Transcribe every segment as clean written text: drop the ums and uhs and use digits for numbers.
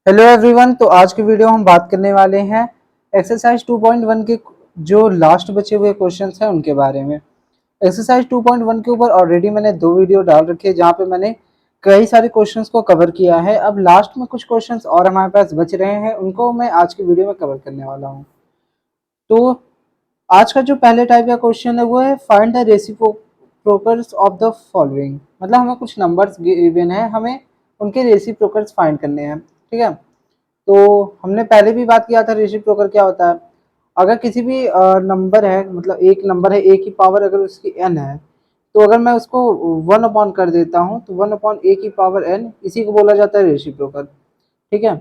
Hello everyone. तो आज की वीडियो हम बात करने वाले हैं एक्सरसाइज 2.1 के जो लास्ट बचे हुए क्वेश्चंस हैं उनके बारे में। एक्सरसाइज 2.1 के ऊपर ऑलरेडी मैंने 2 वीडियो डाल रखी है जहाँ पे मैंने कई सारे क्वेश्चंस को कवर किया है। अब लास्ट में कुछ क्वेश्चंस और हमारे पास बच रहे हैं, उनको मैं आज की वीडियो में कवर करने वाला हूँ। तो आज का जो पहले टाइप का क्वेश्चन है वो है find the reciprocals of the following. मतलब हमें कुछ नंबर्स गिवन है, हमें उनके रेसिप्रोकल्स फाइंड करने हैं। ठीक है, तो हमने पहले भी बात किया था रेसिप्रोकल क्या होता है। अगर किसी भी नंबर है, मतलब एक नंबर है ए की पावर अगर उसकी एन है, तो अगर मैं उसको 1 अपॉन कर देता हूँ तो 1 अपॉन ए की पावर एन, इसी को बोला जाता है रेसिप्रोकल। ठीक है,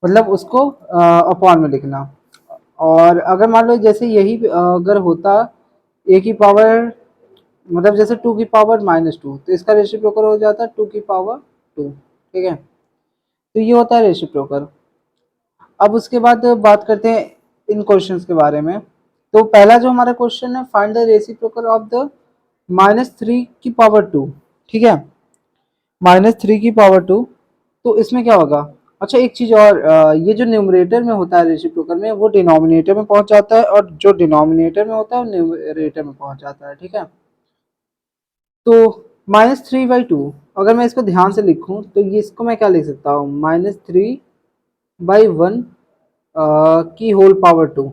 मतलब उसको अपॉन में लिखना। और अगर मान लो जैसे यही अगर होता ए की पावर, मतलब जैसे 2 की पावर -2, तो इसका रेसिप्रोकल हो जाता 2 की पावर 2। ठीक है, तो ये होता है रेसिप्रोकल। अब उसके बाद बात करते हैं इन क्वेश्चंस के बारे में। तो पहला जो हमारा क्वेश्चन है, find the reciprocal of the -3 की पावर 2। ठीक है, -3 की पावर 2, तो इसमें क्या होगा। अच्छा एक चीज और, ये जो न्यूमरेटर में होता है रेसिप्रोकल में, वो डिनोमिनेटर में पहुंच जाता है, और जो डिनोमिनेटर में होता है वो न्यूमरेटर में पहुंच जाता है। ठीक है, तो -3/2, अगर मैं इसको ध्यान से लिखूं तो ये इसको मैं क्या लिख सकता हूँ, -3/1 की होल पावर 2।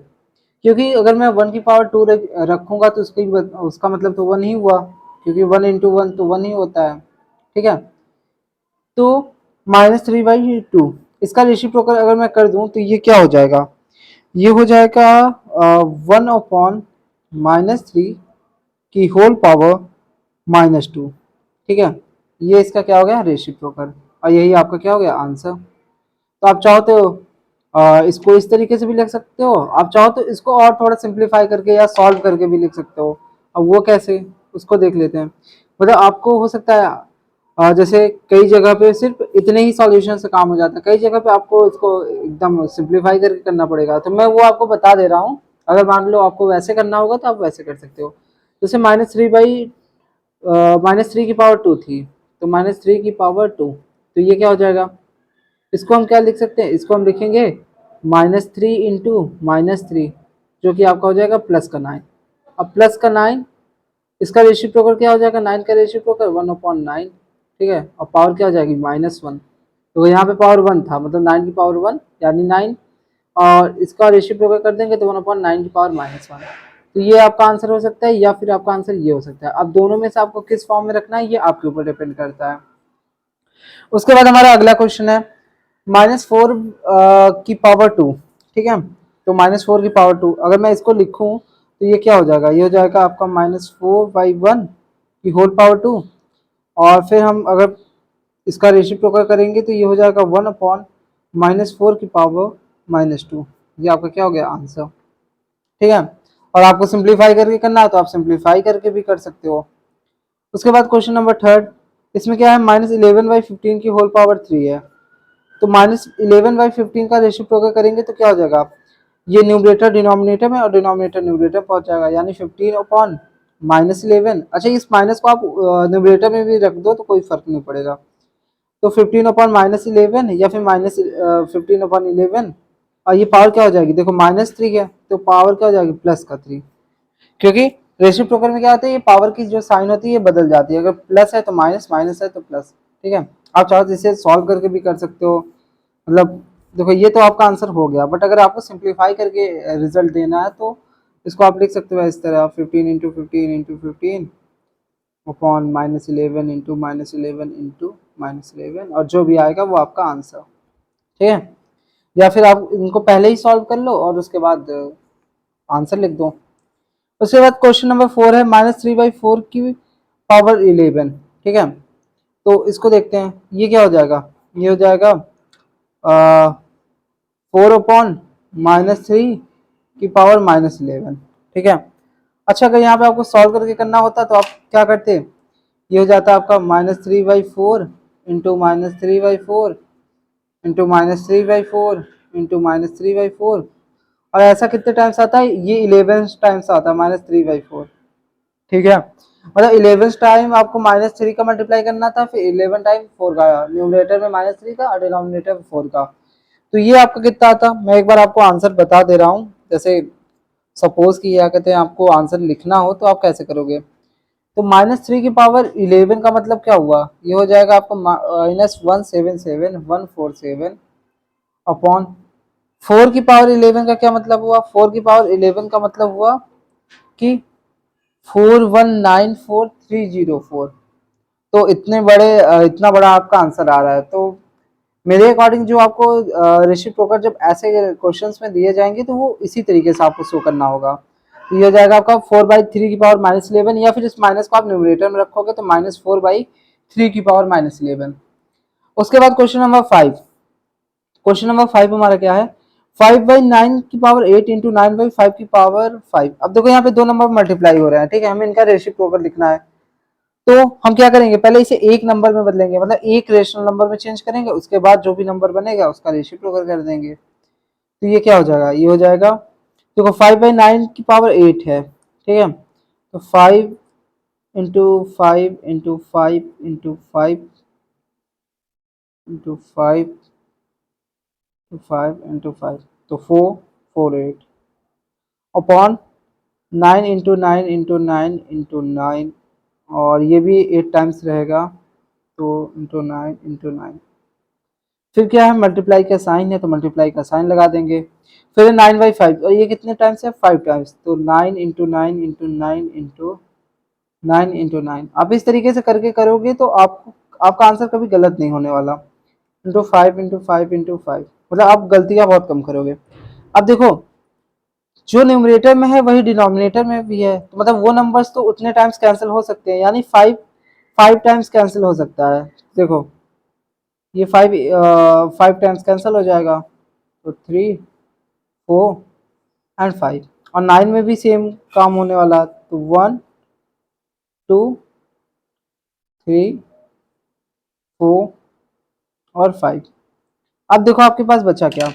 क्योंकि अगर मैं 1 की पावर 2 रखूंगा तो उसका मतलब तो 1 ही हुआ, क्योंकि 1 × 1 तो 1 ही होता है। ठीक है, तो -3/2 इसका रेसिप्रोकल अगर मैं कर दूं तो ये क्या हो जाएगा, ये हो जाएगा 1/-3 की होल पावर -2। ठीक है, ये इसका क्या हो गया, रेसिप्रोकल। और यही आपका क्या हो गया, आंसर। तो आप चाहो तो इसको इस तरीके से भी लिख सकते हो, आप चाहो तो इसको और थोड़ा सिंप्लीफाई करके या सॉल्व करके भी लिख सकते हो। अब वो कैसे, उसको देख लेते हैं। मतलब आपको हो सकता है जैसे कई जगह पे सिर्फ इतने ही सॉल्यूशन से काम हो जाता है, कई जगह पे आपको इसको एकदम सिंप्लीफाई करके करना पड़ेगा, तो मैं वो आपको बता दे रहा हूँ। अगर मान लो आपको वैसे करना होगा तो आप वैसे कर सकते हो। जैसे -3 की पावर 2 थी, तो -3 की पावर 2, तो ये क्या हो जाएगा, इसको हम क्या लिख सकते हैं, इसको हम लिखेंगे -3 × -3, जो कि आपका हो जाएगा +9। अब +9, इसका रेसिप्रोकल क्या हो जाएगा, 9 का रेसिप्रोकल 1/9। ठीक है, और पावर क्या हो जाएगी, -1। तो यहाँ पे पावर 1 था, मतलब 9 की पावर 1 यानी 9, और इसका रेसिप्रोकल कर देंगे तो 1/9 की पावर -1। तो ये आपका आंसर हो सकता है, या फिर आपका आंसर ये हो सकता है। अब दोनों में से आपको किस फॉर्म में रखना है, ये आपके ऊपर डिपेंड करता है। उसके बाद हमारा अगला क्वेश्चन है -4 की पावर 2। ठीक है, तो -4 की पावर 2 अगर मैं इसको लिखूं तो ये क्या हो जाएगा, ये हो जाएगा आपका -4/1 की होल पावर 2। और फिर हम अगर इसका रेसिप्रोकल करेंगे तो ये हो जाएगा 1/-4 की पावर -2। ये आपका क्या हो गया, आंसर। ठीक है, और आपको सिंप्लीफाई करके करना है तो आप सिंप्लीफाई करके भी कर सकते हो। उसके बाद क्वेश्चन नंबर थर्ड, इसमें क्या है, -11/15 की होल पावर 3 है। तो -11/15 का रेसिप्रोकल करेंगे तो क्या हो जाएगा, ये न्यूमरेटर डिनोमिनेटर में और डिनोमिनेटर न्यूमरेटर पहुंच जाएगा, यानी 15/-11। अच्छा, इस माइनस को आप न्यूमरेटर में भी रख दो तो कोई फर्क नहीं पड़ेगा। तो 15/-11 या फिर -15/11, और ये पावर क्या हो जाएगी, देखो -3 है तो पावर क्या हो जाएगी, +3। क्योंकि रेसिप्रोकल में क्या होता है, ये पावर की जो साइन होती है ये बदल जाती है, अगर प्लस है तो माइनस, माइनस है तो प्लस। ठीक है, आप चाहो तो इसे सॉल्व करके भी कर सकते हो। मतलब देखो ये तो आपका आंसर हो गया, बट अगर आपको सिंप्लीफाई करके रिजल्ट देना है तो इसको आप लिख सकते हो इस तरह, 15 × 15 × 15 अपॉन -11 × -11 और जो भी आएगा वो आपका आंसर। ठीक है, या फिर आप इनको पहले ही सॉल्व कर लो और उसके बाद आंसर लिख दो। उसके बाद क्वेश्चन नंबर 4 है -3/4 की पावर 11। ठीक है, तो इसको देखते हैं, ये क्या हो जाएगा, ये हो जाएगा 4/-3 की पावर -11। ठीक है, अच्छा अगर यहाँ पे आपको सॉल्व करके करना होता तो आप क्या करते, ये हो जाता है आपका -3/4 इंटू -3/4 इंटू -3/4 इंटू -3/4, और ऐसा कितने टाइम्स आता है, ये 11 टाइम्स आता है -3/4। ठीक है, मतलब 11 टाइम आपको -3 का मल्टीप्लाई करना था, फिर 11 टाइम 4 का, न्यूमरेटर में -3 का और डिनोमिनेटर में 4 का। तो ये आपका कितना आता, मैं एक बार आपको आंसर बता दे रहा हूँ। जैसे सपोज कि क्या कहते हैं, आपको आंसर लिखना हो तो आप कैसे करोगे। तो -3 की पावर 11 का मतलब क्या हुआ, ये हो जाएगा आपको -177 147 अपॉन 4 की पावर 11 का क्या मतलब हुआ, 4 की पावर 11 का मतलब हुआ कि 4194,304। तो इतना बड़ा आपका आंसर आ रहा है। तो मेरे अकॉर्डिंग जो आपको रेसिप्रोकल जब ऐसे क्वेश्चंस में दिए जाएंगे तो वो इसी तरीके से आपको शो करना होगा। तो ये हो जाएगा आपका 4/3 की पावर -11, या फिर इस माइनस को आप न्यूमरेटर में रखोगे तो -4/3 की पावर -11। उसके बाद क्वेश्चन नंबर 5। क्वेश्चन नंबर 5 हमारा क्या है, 5/9 की पावर 8 इंटू 9/5 की पावर 5। अब देखो यहाँ पे दो नंबर मल्टीप्लाई हो रहे हैं, ठीक है, हमें इनका रेसिप्रोकल लिखना है। तो हम क्या करेंगे, पहले इसे एक नंबर में बदलेंगे, मतलब एक रेशनल नंबर में चेंज करेंगे, उसके बाद जो भी नंबर बनेगा उसका रेसिप्रोकल कर देंगे। तो ये क्या हो जाएगा, ये हो जाएगा, देखो 5/9 की पावर 8 है, ठीक है, तो 5 × 5 × 5 × 5 × 5 तो 448 अपॉन 9 × 9 × 9 × 9, और ये भी 8 टाइम्स रहेगा, तो ×9 × 9। फिर क्या है, मल्टीप्लाई का साइन है तो मल्टीप्लाई का साइन लगा देंगे। फिर 9/5, और ये कितने टाइम्स है, 5 टाइम्स, तो 9 × 9 × 9 × 9 आप इस तरीके से करके करोगे तो आपका आंसर कभी गलत नहीं होने वाला। ×5 × 5 × 5, मतलब आप गलतियां बहुत कम करोगे। अब देखो जो न्यूमरेटर में है वही डिनोमिनेटर में भी है, तो मतलब वो नंबर्स तो उतने टाइम्स कैंसिल हो सकते हैं, यानी 5 टाइम्स कैंसिल हो सकता है। देखो ये 5 टाइम्स कैंसिल हो जाएगा, तो 3 4 एंड 5, और 9 में भी सेम काम होने वाला, तो 1 2 3 4 और 5। अब देखो आपके पास बचा क्या,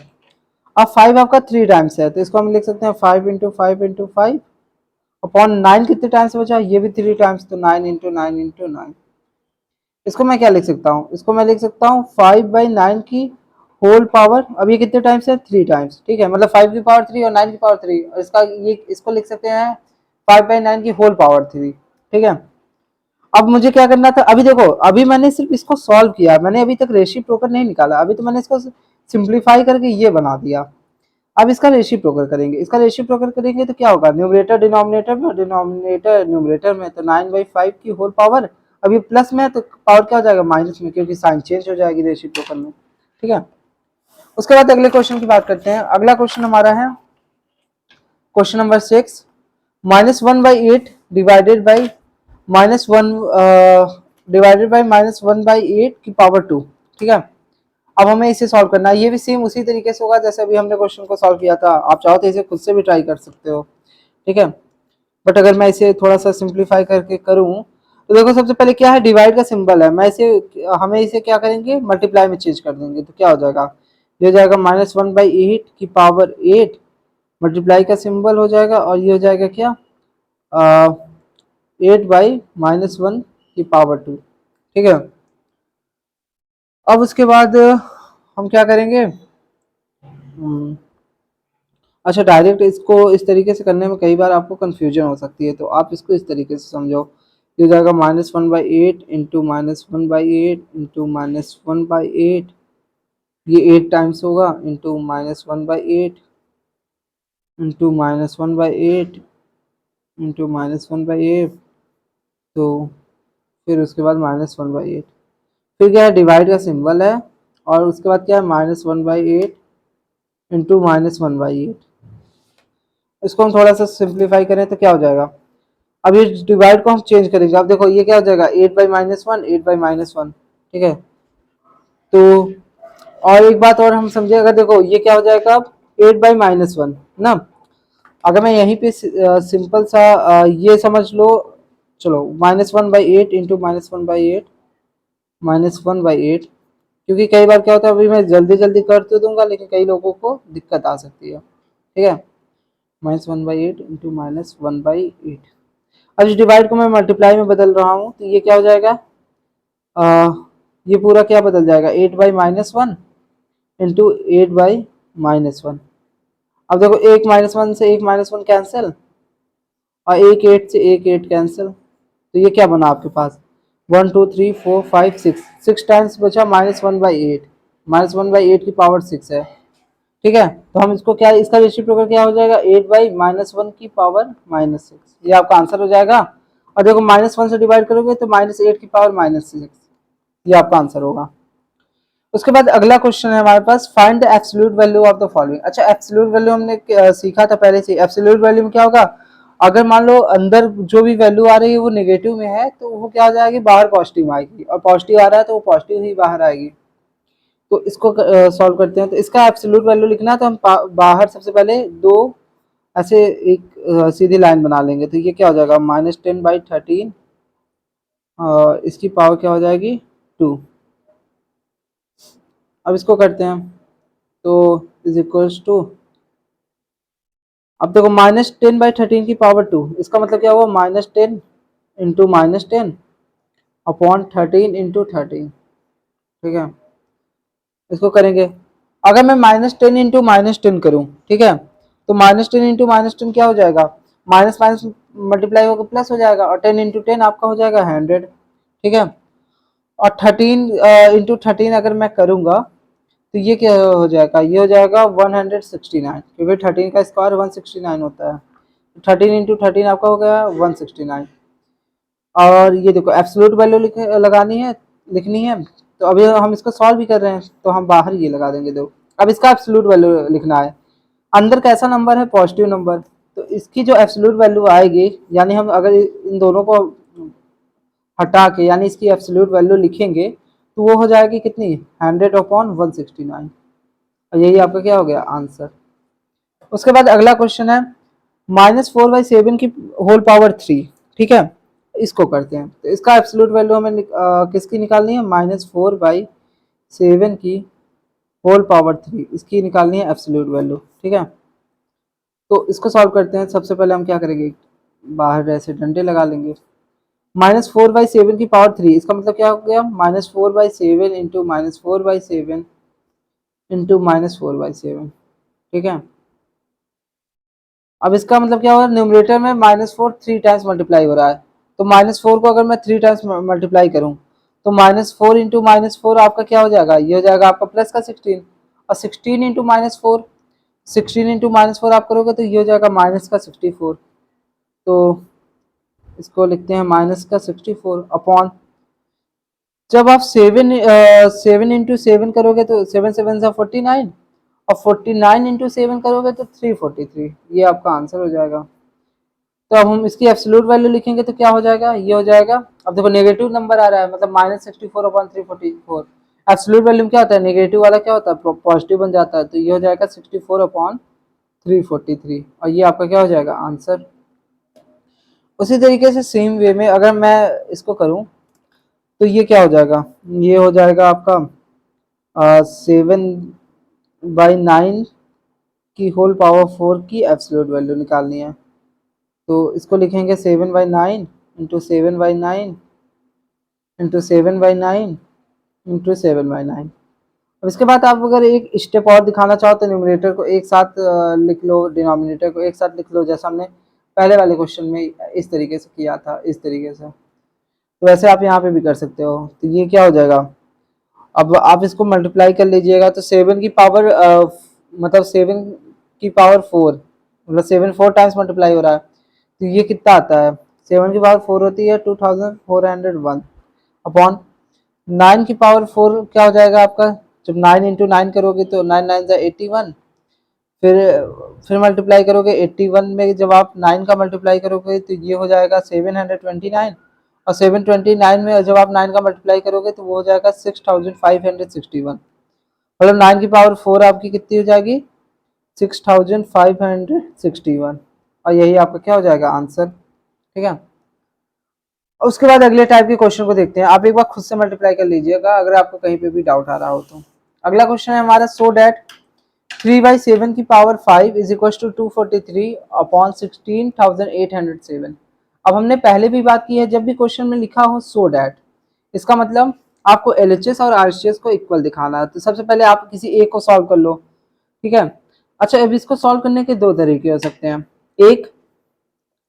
अब 5 आपका 3 टाइम्स है, तो इसको हम लिख सकते हैं 5 × 5 × 5 अपॉन 9 कितने टाइम्स बचा, ये भी 3 टाइम्स, तो 9 × 9 × 9। इसको मैं क्या लिख सकता हूँ, इसको मैं लिख सकता हूँ 5/9 की होल पावर, अब ये कितने टाइम्स है, 3 टाइम्स, ठीक है, मतलब 5 की पावर 3 और 9 की पावर 3, और इसको लिख सकते हैं 5/9 की होल पावर 3, ठीक है। अब मुझे क्या करना था, अभी देखो अभी मैंने सिर्फ इसको सॉल्व किया, मैंने अभी तक रेसिप्रोकल नहीं निकाला, अभी तो मैंने इसको सिंप्लीफाई करके ये बना दिया। अब इसका रेसिप्रोकल करेंगे, इसका रेसिप्रोकल करेंगे तो क्या होगा, न्यूमरेटर डिनोमिनेटर में और डिनोमिनेटर न्यूमरेटर में, तो 9/5 की होल पावर, अब ये प्लस में है तो पावर क्या हो जाएगा, माइनस में, क्योंकि साइन चेंज हो जाएगी रेसिप्रोकल में, ठीक है। उसके बाद अगले क्वेश्चन की बात करते हैं। अगला क्वेश्चन हमारा है क्वेश्चन नंबर 6, -1/8 डिवाइडेड बाई -1/8 की पावर 2, ठीक है। अब हमें इसे सॉल्व करना है, ये भी सेम उसी तरीके से होगा जैसे अभी हमने क्वेश्चन को सॉल्व किया था, आप चाहो तो इसे खुद से भी ट्राई कर सकते हो, ठीक है। बट अगर मैं इसे थोड़ा सा सिंप्लीफाई करके करूँ तो देखो सबसे पहले क्या है, डिवाइड का सिंबल है, हमें इसे क्या करेंगे, मल्टीप्लाई में चेंज कर देंगे, तो क्या हो जाएगा, ये हो जाएगा -1/8 की पावर 8, मल्टीप्लाई का सिंबल हो जाएगा, और ये हो जाएगा क्या, 8/-1 की पावर 2, ठीक है। अब उसके बाद हम क्या करेंगे, अच्छा डायरेक्ट इसको इस तरीके से करने में कई बार आपको कन्फ्यूजन हो सकती है, तो आप इसको इस तरीके से समझो, ये हो जाएगा -1/8 इंटू -1/8 इंटू -1/8, ये 8 टाइम्स होगा, इंटू -1/8 इंटू -1/8 इंटू -1/8, तो फिर उसके बाद -1/8, फिर क्या है, डिवाइड का सिंबल है, और उसके बाद क्या है, -1/8 इंटू -1/8। इसको हम थोड़ा सा सिंप्लीफाई करें तो क्या हो जाएगा, अब ये डिवाइड को हम चेंज करेंगे, अब देखो ये क्या हो जाएगा, 8/-1 8/-1, ठीक है। तो और एक बात और हम समझे, अगर देखो ये क्या हो जाएगा, अब 8/-1 ना, अगर मैं यहीं पे सिंपल सा ये समझ लो, चलो -1/8 इंटू -1/8 -1/8, क्योंकि कई बार क्या होता है, अभी मैं जल्दी जल्दी कर तो दूंगा लेकिन कई लोगों को दिक्कत आ सकती है, ठीक है। -1/8 इंटू -1/8, अब इस डिवाइड को मैं मल्टीप्लाई में बदल रहा हूँ, तो ये क्या हो जाएगा, ये पूरा क्या बदल जाएगा, 8/-1 इंटू 8/-1। अब देखो एक -1 से एक -1 कैंसिल, और एक 8 से एक 8 कैंसिल, तो ये क्या बना आपके पास 1 2 3 4 5 6 टाइम्स बचा -1/8, -1/8 की पावर 6 है। ठीक है, तो हम इसको क्या, इसका रेसिप्रोकल क्या हो जाएगा, 8/-1 की पावर -6, ये आपका आंसर हो जाएगा। और देखो -1 से डिवाइड करोगे तो -8 की पावर -6, ये आपका आंसर होगा। उसके बाद अगला क्वेश्चन है हमारे पास, find the absolute value of the following. अच्छा, एब्सोल्यूट वैल्यू हमने सीखा था पहले से। एब्सोल्यूट वैल्यू में क्या होगा, अगर मान लो अंदर जो भी वैल्यू आ रही है वो नेगेटिव में है, तो वो क्या हो जाएगी, बाहर पॉजिटिव आएगी, और पॉजिटिव आ रहा है तो वो पॉजिटिव ही बाहर आएगी। तो इसको सॉल्व करते हैं। तो इसका एब्सोल्यूट वैल्यू लिखना है, तो हम बाहर सबसे पहले दो ऐसे एक सीधी लाइन बना लेंगे। तो ये क्या हो जाएगा, -10/13, इसकी पावर क्या हो जाएगी 2। अब इसको करते हैं, तो इज इक्वल्स टू, अब देखो -10/13 की पावर 2, इसका मतलब क्या हुआ, -10 इंटू -10 अपॉन 13 इंटू 13। ठीक है, इसको करेंगे। अगर मैं -10 इंटू -10 करूँ, ठीक है, तो -10 इंटू -10 क्या हो जाएगा, माइनस माइनस मल्टीप्लाई होकर प्लस हो जाएगा, और 10 इंटू 10 आपका हो जाएगा 100। ठीक है, और 13 इंटू 13 अगर मैं करूँगा, तो ये क्या हो जाएगा, ये हो जाएगा 169, क्योंकि 13 का स्क्वायर 169 होता है। 13 इंटू 13 आपका हो गया 169। और ये देखो एब्सोल्यूट वैल्यू लगानी है, लिखनी है। तो अभी हम इसको सॉल्व भी कर रहे हैं, तो हम बाहर ये लगा देंगे। देखो अब इसका एब्सोल्यूट वैल्यू लिखना है, अंदर कैसा नंबर है, पॉजिटिव नंबर, तो इसकी जो एब्सोल्यूट वैल्यू आएगी, यानी हम अगर इन दोनों को हटा के यानी इसकी एब्सोल्यूट वैल्यू लिखेंगे, तो वो हो जाएगी कितनी, 100/169, और यही आपका क्या हो गया आंसर। उसके बाद अगला क्वेश्चन है, -4/7 की होल पावर 3। ठीक है, इसको करते हैं। तो इसका एब्सोल्यूट वैल्यू हमें किसकी निकालनी है, -4/7 की होल पावर 3, इसकी निकालनी है एब्सोल्यूट वैल्यू। ठीक है, तो इसको सॉल्व करते हैं। सबसे पहले हम क्या करेंगे, बाहर ऐसे डंडे लगा लेंगे। -4/7 की पावर 3, इसका मतलब क्या हो गया, -4/7 इंटू -4/7 इंटू -4/7। ठीक है, अब इसका मतलब क्या हो रहा है, न्यूमरेटर में -4 3 टाइम्स मल्टीप्लाई हो रहा है, तो -4 को अगर मैं 3 टाइम्स मल्टीप्लाई करूं, तो -4 इंटू -4 आपका क्या हो जाएगा, ये हो जाएगा आपका प्लस का 16, और 16 इंटू -4, 16 इंटू -4 आप करोगे तो ये हो जाएगा माइनस का 64। तो इसको लिखते हैं -64 अपॉन, जब आप 7 इंटू 7 करोगे तो 7 7 सा 49, और 49 इंटू 7 करोगे तो 343, ये आपका आंसर हो जाएगा। तो अब हम इसकी एब्सोल्यूट वैल्यू लिखेंगे तो क्या हो जाएगा, ये हो जाएगा, अब देखो नेगेटिव नंबर आ रहा है, मतलब -64/344। एब्सोल्यूट वैल्यू क्या होता है, नेगेटिव वाला क्या होता है, पॉजिटिव बन जाता है, तो ये हो जाएगा 64/343, और ये आपका क्या हो जाएगा आंसर। उसी तरीके से सेम वे में अगर मैं इसको करूं, तो ये क्या हो जाएगा, ये हो जाएगा आपका 7/9 की होल पावर 4 की एब्सोल्यूट वैल्यू निकालनी है। तो इसको लिखेंगे 7/9 इंटू 7/9 इंटू 7/9 इंटू 7/9। अब इसके बाद आप अगर एक स्टेप और दिखाना चाहो तो न्यूमरेटर को एक साथ लिख लो, डिनोमिनेटर को एक साथ लिख लो, जैसा हमने पहले वाले क्वेश्चन में इस तरीके से किया था, इस तरीके से। तो वैसे आप यहाँ पे भी कर सकते हो। तो ये क्या हो जाएगा, अब आप इसको मल्टीप्लाई कर लीजिएगा, तो 7 की पावर मतलब 7 की पावर 4, मतलब 7 4 टाइम्स मल्टीप्लाई हो रहा है, तो ये कितना आता है, 7 की पावर 4 होती है 2401 अपॉन 9 की पावर 4 क्या हो जाएगा आपका, जब 9 इंटू 9 करोगे तो 9 9 जा 81, फिर मल्टीप्लाई करोगे 81 में, जब आप 9 का मल्टीप्लाई करोगे तो ये हो जाएगा 729, और 729 में जब आप 9 का मल्टीप्लाई करोगे तो वो हो जाएगा 6561, मतलब 9 की पावर 4 आपकी कितनी हो जाएगी 6561, और यही आपका क्या हो जाएगा आंसर। ठीक है, उसके बाद अगले टाइप के क्वेश्चन को देखते हैं। आप एक बार खुद से मल्टीप्लाई कर लीजिएगा अगर आपको कहीं पे भी डाउट आ रहा हो तो। अगला क्वेश्चन है हमारा, सो डैट 3/7 की power 5 is equal to 243 upon 16,807। अब हमने पहले भी बात की है, जब भी क्वेश्चन में लिखा हो सो डैट, इसका मतलब आपको एलएचएस और आरएचएस को इक्वल दिखाना है। तो सबसे पहले आप किसी एक को सॉल्व कर लो, ठीक है। अच्छा, अब इसको सॉल्व करने के दो तरीके हो सकते हैं। एक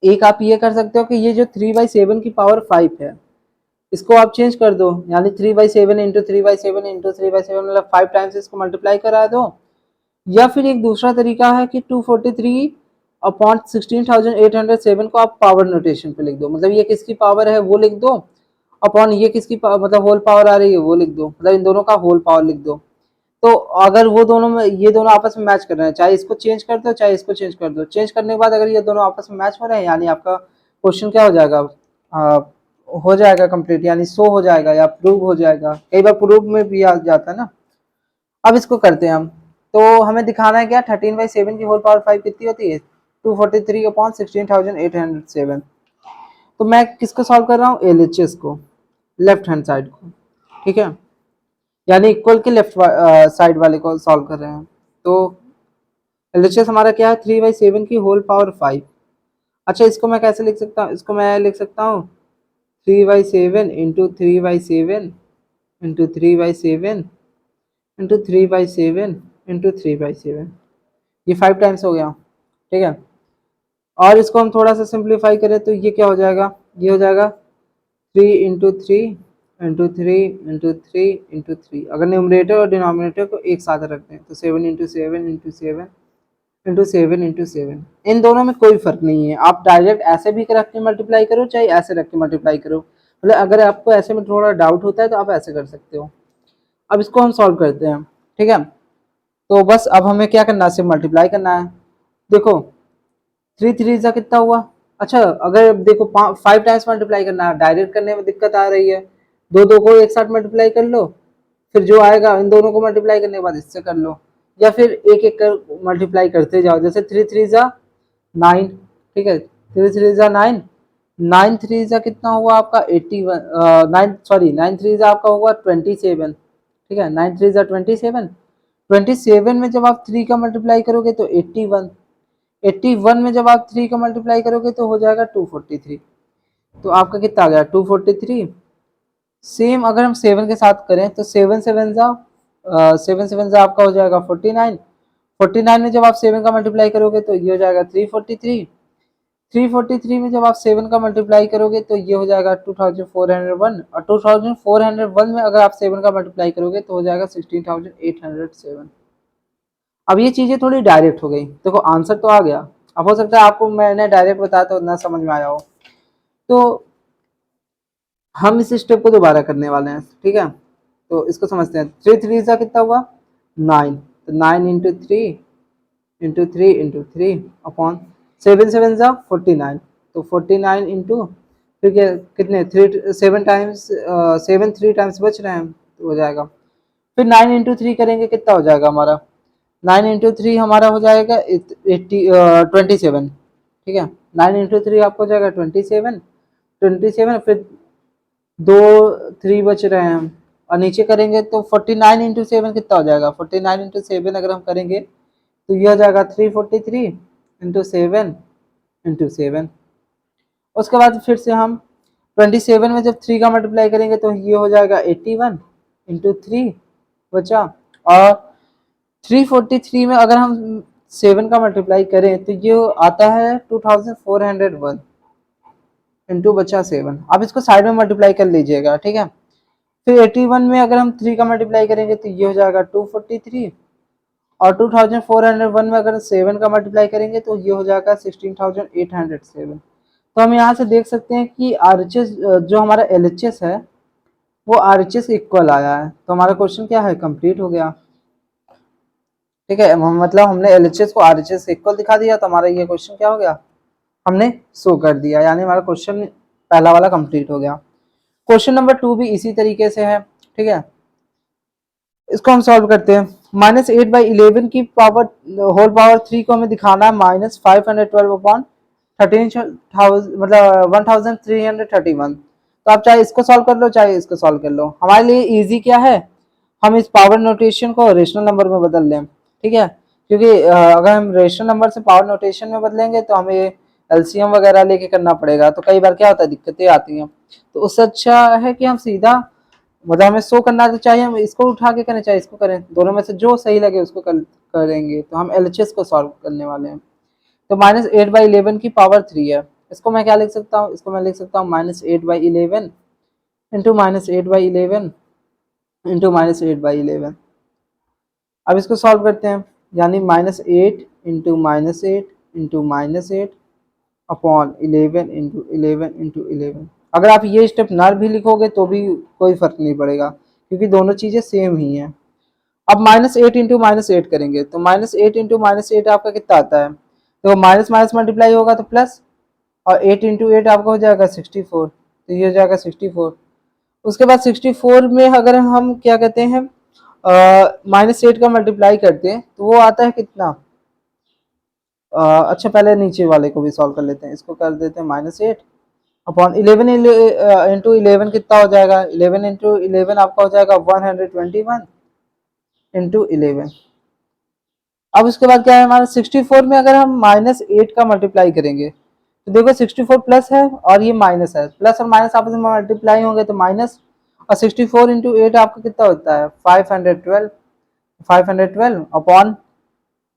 एक आप ये कर सकते हो कि ये जो 3/7 की पावर 5 है, इसको आप चेंज कर दो, यानी 3/7 इंटू 3/7 इंटू 3/7 मतलब 5 टाइम्स इसको मल्टीप्लाई करा दो। या फिर एक दूसरा तरीका है कि 243 अपॉन 16,807 को आप पावर नोटेशन पे लिख दो, मतलब ये किसकी पावर है वो लिख दो, अपॉन ये किसकी मतलब होल पावर आ रही है वो लिख दो, मतलब इन दोनों का होल पावर लिख दो। तो अगर वो दोनों में, ये दोनों आपस में मैच कर रहे हैं, चाहे इसको चेंज कर दो चाहे इसको चेंज कर दो, चेंज करने के बाद अगर ये दोनों आपस में मैच हो रहे हैं, यानी आपका क्वेश्चन क्या हो जाएगा, हो जाएगा कंप्लीट, यानी सो हो जाएगा या प्रूव हो जाएगा। कई बार प्रूव में भी आ जाता है ना। अब इसको करते हैं हम। तो हमें दिखाना है क्या, 13/7 की होल पावर 5 कितनी होती है, 243 अपॉन 16,807। तो मैं किसको सॉल्व कर रहा हूँ, एलएचएस को, लेफ्ट हैंड साइड को, ठीक है, यानी इक्वल के लेफ्ट साइड वाले को सॉल्व कर रहे हैं। तो एलएचएस हमारा क्या है, 3/7 की होल पावर 5। अच्छा, इसको मैं कैसे लिख सकता हूँ, इसको मैं लिख सकता हूँ 3/7 इंटू 3/7 इंटू 3/7 इंटू 3/7 इंटू 3/7, ये 5 टाइम्स हो गया, ठीक है। और इसको हम थोड़ा सा सिंप्लीफाई करें तो ये क्या हो जाएगा, ये हो जाएगा 3 इंटू 3 इंटू 3 इंटू 3 इंटू 3। अगर न्यूमरेटर और डिनोमिनेटर को एक साथ रखते हैं तो 7 इंटू 7 इंटू 7 इंटू 7 इंटू 7, इन दोनों में कोई फर्क नहीं है। आप डायरेक्ट ऐसे भी रख के मल्टीप्लाई करो चाहे ऐसे रख के मल्टीप्लाई करो, मतलब अगर आपको ऐसे में थोड़ा डाउट होता है तो आप ऐसे कर सकते हो। अब इसको हम सॉल्व करते हैं, ठीक है। तो बस अब हमें क्या करना है, सिर्फ मल्टीप्लाई करना है। देखो 3 3 जा कितना हुआ। अच्छा, अगर देखो 5 टाइम्स मल्टीप्लाई करना है, डायरेक्ट करने में दिक्कत आ रही है, दो दो को एक साथ मल्टीप्लाई कर लो, फिर जो आएगा इन दोनों को मल्टीप्लाई करने के बाद इससे कर लो, या फिर एक एक कर मल्टीप्लाई करते जाओ। जैसे 3 3 जा 9, ठीक है, 3 3 जा 9, 9 3 जा कितना हुआ आपका 81, 9 सॉरी 9 3 जा आपका हुआ 27, ठीक है, 9 3 जा 27, 27 में जब आप 3 का मल्टीप्लाई करोगे तो 81, 81 में जब आप 3 का मल्टीप्लाई करोगे तो हो जाएगा 243। तो आपका कितना आ गया 243। सेम अगर हम 7 के साथ करें तो 7 7 जा आपका हो जाएगा 49, 49 में जब आप 7 का मल्टीप्लाई करोगे तो ये हो जाएगा 343, 343 में जब आप 7 का मल्टीप्लाई करोगे तो ये हो जाएगा 2401, और 2401 में अगर आप 7 का मल्टीप्लाई करोगे तो हो जाएगा 16807। अब ये चीजें थोड़ी डायरेक्ट हो गई, देखो आंसर तो आ गया। अब हो सकता है आपको मैंने डायरेक्ट बताया तो ना समझ में आया हो, तो हम इस स्टेप को दोबारा करने वाले हैं, ठीक है। तो इसको समझते हैं, 3 3 जा कितना हुआ 9, तो 9 इंटू 3 इंटू 3 इंटू 3 अपॉन 7 7 जा 49, तो 49 इंटू फिर कितने 3 7 टाइम्स 7 3 टाइम्स बच रहे हैं तो हो जाएगा। फिर 9 इंटू 3 करेंगे कितना हो जाएगा हमारा, 9 इंटू 3 हमारा हो जाएगा 27, ठीक है। 9 इंटू 3 आपको हो जाएगा 27, 27 फिर 2 3 बच रहे हैं हम, और नीचे करेंगे तो 49 इंटू 7 कितना हो जाएगा, 49 इंटू 7 अगर हम करेंगे तो ये हो जाएगा 343 इंटू 7 इंटू 7। उसके बाद फिर से हम 27 में जब 3 का मल्टीप्लाई करेंगे तो ये हो जाएगा 81 इंटू 3 बचा, और 343 में अगर हम 7 का मल्टीप्लाई करें तो ये आता है 2401 इंटू बचा 7। अब इसको साइड में मल्टीप्लाई कर लीजिएगा, ठीक है। फिर 81 में अगर हम 3 का मल्टीप्लाई करेंगे तो ये हो जाएगा 243, और 2401 में अगर 7 का मल्टीप्लाई करेंगे तो ये हो जाएगा 16807। तो हम यहाँ से देख सकते हैं कि आरएचएस जो हमारा एलएचएस है वो आरएचएस इक्वल आया है, तो हमारा क्वेश्चन क्या है, कंप्लीट हो गया, ठीक है। मतलब हमने एलएचएस को आरएचएस इक्वल दिखा दिया, तो हमारा ये क्वेश्चन क्या हो गया, हमने शो कर दिया, यानी हमारा क्वेश्चन पहला वाला कंप्लीट हो गया। क्वेश्चन नंबर 2 भी इसी तरीके से है, ठीक है। इसको हम सॉल्व करते हैं। -8/11 की पावर होल पावर 3 को हमें दिखाना है -512 अपॉन 13,000 मतलब 1331। तो आप चाहे इसको सॉल्व कर लो चाहे इसको सॉल्व कर लो, हमारे लिए इजी क्या है, हम इस पावर नोटेशन को रेशनल नंबर में बदल लें, ठीक है। क्योंकि अगर हम रेशनल नंबर से पावर नोटेशन में बदलेंगे तो हमें एलसीएम वगैरह लेके करना पड़ेगा, तो कई बार क्या होता है दिक्कतें आती हैं। तो उससे अच्छा है कि हम सीधा मतलब हमें शो करना तो चाहिए, हम इसको उठा के करना चाहिए इसको करें, दोनों में से जो सही लगे उसको करेंगे। तो हम एलएचएस को सॉल्व करने वाले हैं। तो -8/11 की पावर 3 है, इसको मैं क्या लिख सकता हूँ, इसको मैं लिख सकता हूँ -8/11 इंटू -8/11 इंटू -8/11। अब इसको सॉल्व करते हैं, यानी -8 into -8 into -8 upon 11 into 11 into 11। अगर आप ये स्टेप ना भी लिखोगे तो भी कोई फर्क नहीं पड़ेगा, क्योंकि दोनों चीज़ें सेम ही हैं। अब -8 इंटू -8 करेंगे, तो -8 इंटू -8 आपका कितना आता है, तो माइनस माइनस मल्टीप्लाई होगा तो प्लस, और 8 इंटू 8 आपका हो जाएगा 64, तो ये हो जाएगा 64। उसके बाद 64 में अगर हम क्या कहते हैं -8 का मल्टीप्लाई करते हैं तो वो आता है कितना, अच्छा पहले नीचे वाले को भी सॉल्व कर लेते हैं, इसको कर देते हैं -8 अपॉन 11 इंटू 11 कितना हो जाएगा, 11 इंटू 11 आपका हो जाएगा 121 इंटू 11। अब उसके बाद क्या है हमारा 64 में अगर हम -8 का मल्टीप्लाई करेंगे तो देखो 64 प्लस है और ये माइनस है, प्लस और माइनस आपस में मल्टीप्लाई होंगे तो माइनस, और 64 इंटू 8 आपका कितना होता है 512, 512 अपॉन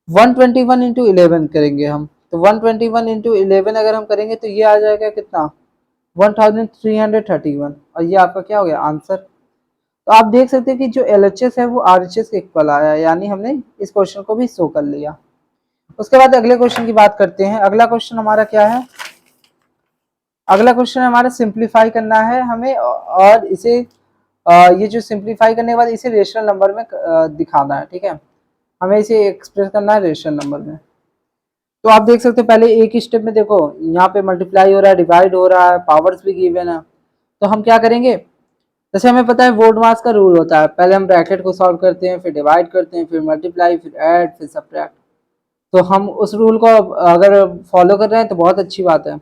121 इंटू 11 करेंगे हम, तो 121 इंटू 11 अगर हम करेंगे तो ये आ जाएगा कितना 1331, और ये आपका क्या हो गया आंसर। तो आप देख सकते हैं कि जो LHS है वो RHS के इक्वल आया है, यानी हमने इस क्वेश्चन को भी शो कर लिया। उसके बाद अगले क्वेश्चन की बात करते हैं। अगला क्वेश्चन हमारा क्या है, अगला क्वेश्चन हमारा सिंप्लीफाई करना है हमें, और इसे ये जो सिंप्लीफाई करने के बाद इसे रेशनल नंबर में दिखाना है, ठीक है, हमें इसे एक्सप्रेस करना है रेशनल नंबर में। तो आप देख सकते हो पहले एक ही स्टेप में देखो यहाँ पे मल्टीप्लाई हो रहा है, डिवाइड हो रहा है, पावर्स भी गिवन है, तो हम क्या करेंगे, जैसे हमें पता है वोड मास का रूल होता है, पहले हम ब्रैकेट को सॉल्व करते हैं, फिर डिवाइड करते हैं, फिर मल्टीप्लाई, फिर ऐड, फिर सब्ट्रैक्ट। तो हम उस रूल को अगर फॉलो कर रहे हैं तो बहुत अच्छी बात है।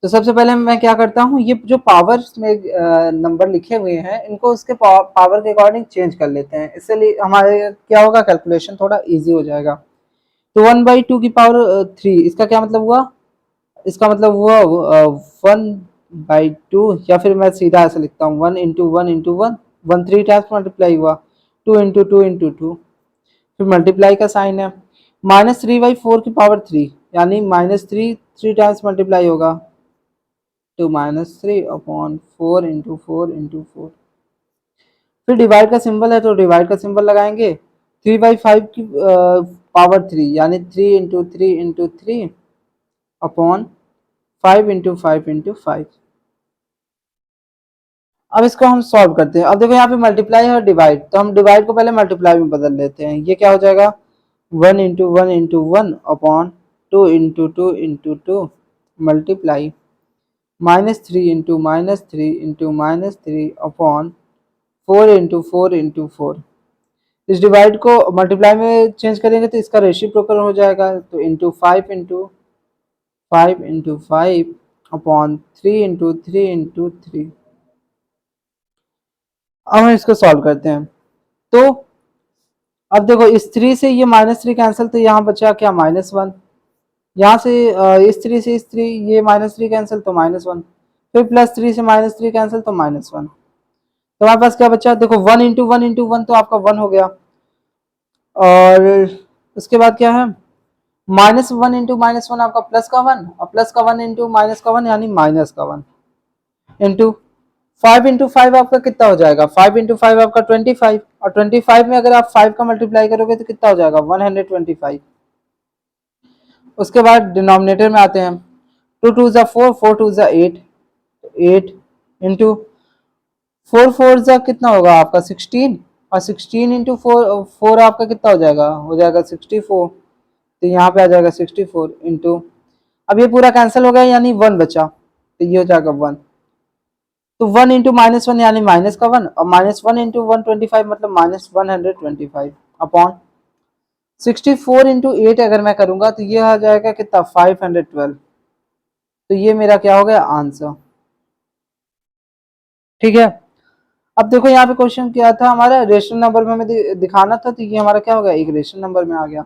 तो सबसे पहले मैं क्या करता हूँ, ये जो पावर्स में नंबर लिखे हुए हैं इनको उसके पावर के अकॉर्डिंग चेंज कर लेते हैं, इससे हमारे क्या होगा कैलकुलेशन थोड़ा इजी हो जाएगा। तो 1/2 की पावर 3, इसका क्या मतलब हुआ, इसका मतलब हुआ 1/2, या फिर मैं सीधा ऐसे लिखता हूँ 1 इंटू 1 इंटू 1, 1 3 टाइम्स मल्टीप्लाई हुआ, 2 इंटू 2 इंटू 2, फिर मल्टीप्लाई का साइन है, -3/4 की पावर 3, यानी -3 3 टाइम्स मल्टीप्लाई होगा, तो -3 अपॉन 4 इंटू 4 इंटू 4। फिर डिवाइड का सिंबल है तो डिवाइड का सिंबल लगाएंगे, 3/5 की पावर 3, यानी 3 into 3 into 3 upon 5 into 5 into 5। अब इसको हम सॉल्व करते हैं। अब देखो यहाँ पे मल्टीप्लाई है और डिवाइड, तो हम डिवाइड को पहले मल्टीप्लाई में बदल लेते हैं। ये क्या हो जाएगा 1 into 1 into 1 upon 2 into 2 into 2 multiply -3 into -3 into -3 upon 4 into 4 into 4। इस डिवाइड को मल्टीप्लाई में चेंज करेंगे तो इसका रेसिप्रोकल हो जाएगा, तो into 5 into 5 into 5 upon 3 into 3 into 3। अब हम इसको सॉल्व करते हैं। तो अब देखो इस 3 से ये -3 कैंसिल, तो यहाँ बचा क्या -1, यहाँ से इस 3 से इस 3 ये -3 कैंसिल तो -1, फिर +3 से -3 कैंसिल तो -1। तो हमारे पास क्या बचा, देखो 1 इंटू 1 इंटू 1 तो आपका 1 हो गया, और उसके बाद क्या है -1 इंटू -1 आपका प्लस का 1, और प्लस का 1 इंटू माइनस का 1 यानी माइनस का 1 इंटू 5 इंटू 5 आपका कितना हो जाएगा, 5 इंटू 5 आपका 25, और 25 में अगर आप 5 का मल्टीप्लाई करोगे तो कितना हो जाएगा 125। उसके बाद डिनोमिनेटर में आते हैं, 2 2 ज़ा 4, 4 2 ज़ा 8, 8 इंटू 4 4 ज़ा कितना होगा आपका 16, और 16 इंटू 4 आपका कितना हो जाएगा 64, तो यहाँ पे आ जाएगा 64 इंटू, अब ये पूरा कैंसिल हो गया यानी 1 बचा, तो ये हो जाएगा 1, तो 1 इंटू -1 यानी माइनस का 1, और -1 इंटू 125 मतलब -125 अपॉन 64 इंटू 8 अगर मैं करूंगा तो ये आ जाएगा कितना 512। तो ये मेरा क्या हो गया आंसर, ठीक है। अब देखो यहाँ पे क्वेश्चन क्या था हमारा, रेशनल नंबर में हमें दिखाना था, तो ये हमारा क्या हो गया एक रेशनल नंबर में आ गया।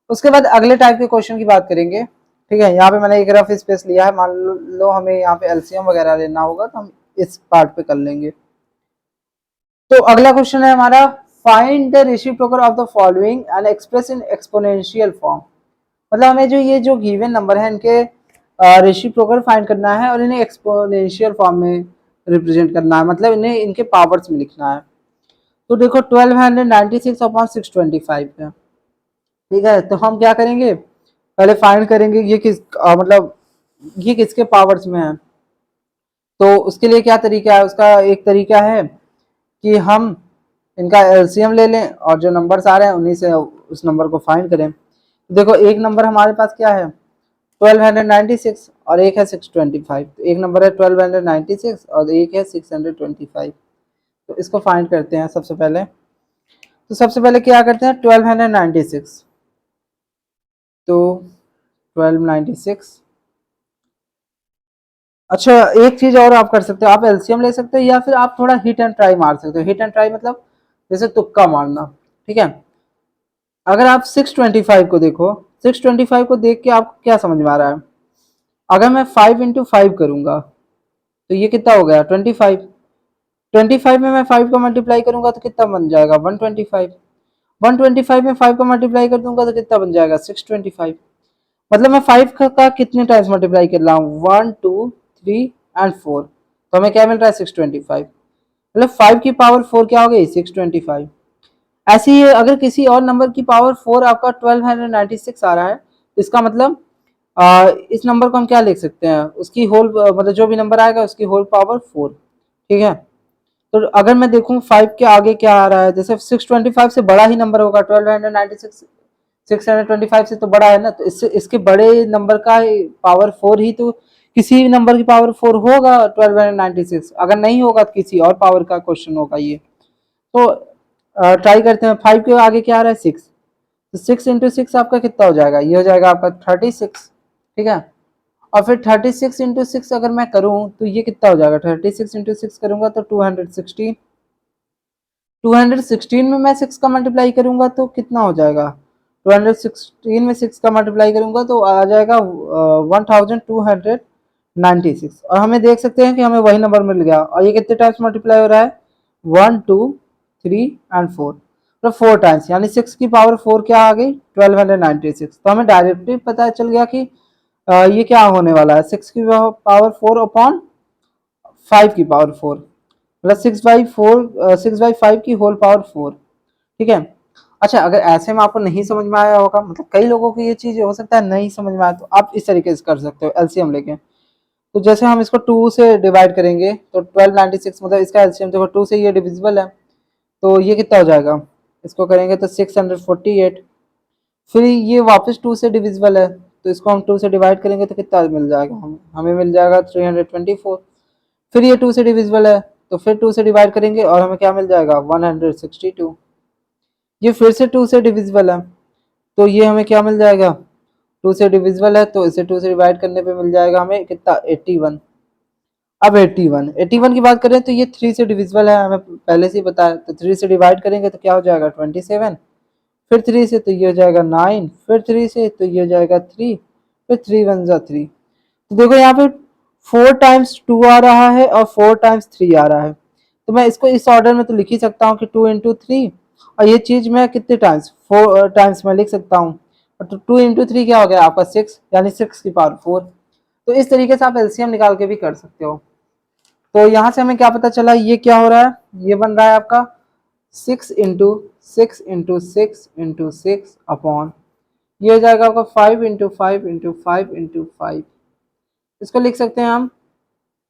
उसके बाद अगले टाइप के क्वेश्चन की बात करेंगे। ठीक है, यहाँ पे मैंने एक रफ स्पेस लिया है, मान लो हमें यहाँ पे एलसीएम वगैरह लेना होगा तो हम इस पार्ट पे कर लेंगे। तो अगला क्वेश्चन है हमारा, find the reciprocal of the following and express in exponential form. मतलब हमें जो ये जो गिवन नंबर है इनके रेसिप्रोकल फाइंड करना है और इन्हें एक्सपोनेंशियल फॉर्म में रिप्रेजेंट करना है, मतलब इन्हें इनके पावर्स में लिखना है। तो देखो 1296 अपॉन 625 है, ठीक है। तो हम क्या करेंगे, पहले फाइंड करेंगे ये किस मतलब ये किसके पावर्स में है। तो उसके लिए क्या तरीका है, उसका एक तरीका है कि हम इनका एलसीएम ले लें और जो नंबर्स आ रहे हैं उन्हीं से उस नंबर को फाइंड करें। देखो एक नंबर हमारे पास क्या है 1296 और एक है 625। तो एक नंबर है 1296 और एक है 625। तो इसको फाइंड करते हैं सबसे पहले। तो सबसे पहले क्या करते हैं 1296, तो 1296। अच्छा एक चीज और आप कर सकते हो, आप एलसीएम ले सकते हो या फिर आप थोड़ा हिट एंड ट्राई मार सकते हो। हिट एंड ट्राई मतलब जैसे तुक्का मारना, ठीक है। अगर आप 625 को देखो, 625 को देख के आपको क्या समझ में आ रहा है, अगर मैं 5 इंटू 5 करूंगा तो ये कितना हो गया 25। 25 में मैं 5 को मल्टीप्लाई करूंगा तो कितना बन जाएगा 125। 125 में 5 को मल्टीप्लाई कर दूंगा तो कितना बन जाएगा 625। मतलब मैं 5 का कितने टाइम्स मल्टीप्लाई कर रहा हूँ 1 2 3 एंड 4। तो हमें क्या मिल रहा है 625। मतलब 5 की पावर 4 क्या हो गई 625। ऐसे ही अगर किसी और नंबर की पावर 4 आपका 1296 आ रहा है तो इसका मतलब इस नंबर को हम क्या लिख सकते हैं, उसकी होल मतलब जो भी नंबर आएगा उसकी होल पावर 4, ठीक है। तो अगर मैं देखूं 5 के आगे क्या आ रहा है, जैसे 625 से बड़ा ही नंबर होगा 1296, 625 से तो बड़ा है ना, तो इससे इसके बड़े नंबर का पावर 4 ही तो किसी भी नंबर की पावर 4 होगा 1296। अगर नहीं होगा तो किसी और पावर का क्वेश्चन होगा ये। तो ट्राई करते हैं, 5 के आगे क्या आ रहा है 6, तो 6 इंटू 6 आपका कितना हो जाएगा, ये हो जाएगा आपका 36, ठीक है। और फिर 36 इंटू 6 अगर मैं करूं तो ये कितना हो जाएगा, 36 इंटू 6 करूंगा तो 216। 216 में मैं 6 का मल्टीप्लाई करूंगा तो कितना हो जाएगा, 216 में 6 का मल्टीप्लाई करूंगा तो आ जाएगा 1296। और हमें देख सकते हैं कि हमें वही नंबर मिल गया। और ये कितने टाइम्स मल्टीप्लाई हो रहा है 1 2 3 एंड 4, तो 4 टाइम्स, यानी 6 की पावर 4 क्या आ गई 1296। तो हमें डायरेक्टली पता चल गया कि ये क्या होने वाला है 6 की पावर 4 अपॉन 5 की पावर 4, मतलब 6/5 की होल पावर 4, ठीक है। अच्छा अगर ऐसे में आपको नहीं समझ में आया होगा, मतलब कई लोगों को ये चीज हो सकता है नहीं समझ में आया, तो आप इस तरीके से कर सकते हो एलसीएम लेके। तो जैसे हम इसको 2 से डिवाइड करेंगे तो 1296 मतलब इसका एलसीएम देखो 2 से ये डिविजिबल है, तो ये कितना हो जाएगा, इसको करेंगे तो 648। फिर ये वापस 2 से डिविजिबल है तो इसको हम 2 से डिवाइड करेंगे तो कितना मिल जाएगा, हमें मिल जाएगा 324। फिर ये 2 से डिविजिबल है तो फिर 2 से डिवाइड करेंगे और हमें क्या मिल जाएगा 162। ये फिर से 2 से डिविजिबल है तो ये हमें क्या मिल जाएगा, 2 से डिविजिबल है तो इसे 2 से डिवाइड करने पे मिल जाएगा हमें कितना 81। अब 81 की बात करें तो ये 3 से डिविजिबल है, हमें पहले से ही पता है। तो 3 से डिवाइड करेंगे तो क्या हो जाएगा 27। फिर 3 से तो ये हो जाएगा 9, फिर 3 से तो ये हो जाएगा 3, फिर 3 1 जा 3। तो देखो यहाँ पे 4 टाइम्स 2 आ रहा है और 4 टाइम्स 3 आ रहा है। तो मैं इसको इस ऑर्डर में तो लिख ही सकता हूँ कि 2 इंटू 3, और ये चीज मैं कितने टाइम्स 4 टाइम्स में लिख सकता हूँ। तो 2 इंटू 3 क्या हो गया आपका 6, यानी 6 की पावर 4। तो इस तरीके से आप एलसीएम निकाल के भी कर सकते हो। तो यहाँ से हमें क्या पता चला, ये क्या हो रहा है, ये बन रहा है आपका 6 इंटू 6 इंटू 6 इंटू 6 अपॉन, ये हो जाएगा आपका 5 इंटू 5 इंटू 5 इंटू 5। इसको लिख सकते हैं हम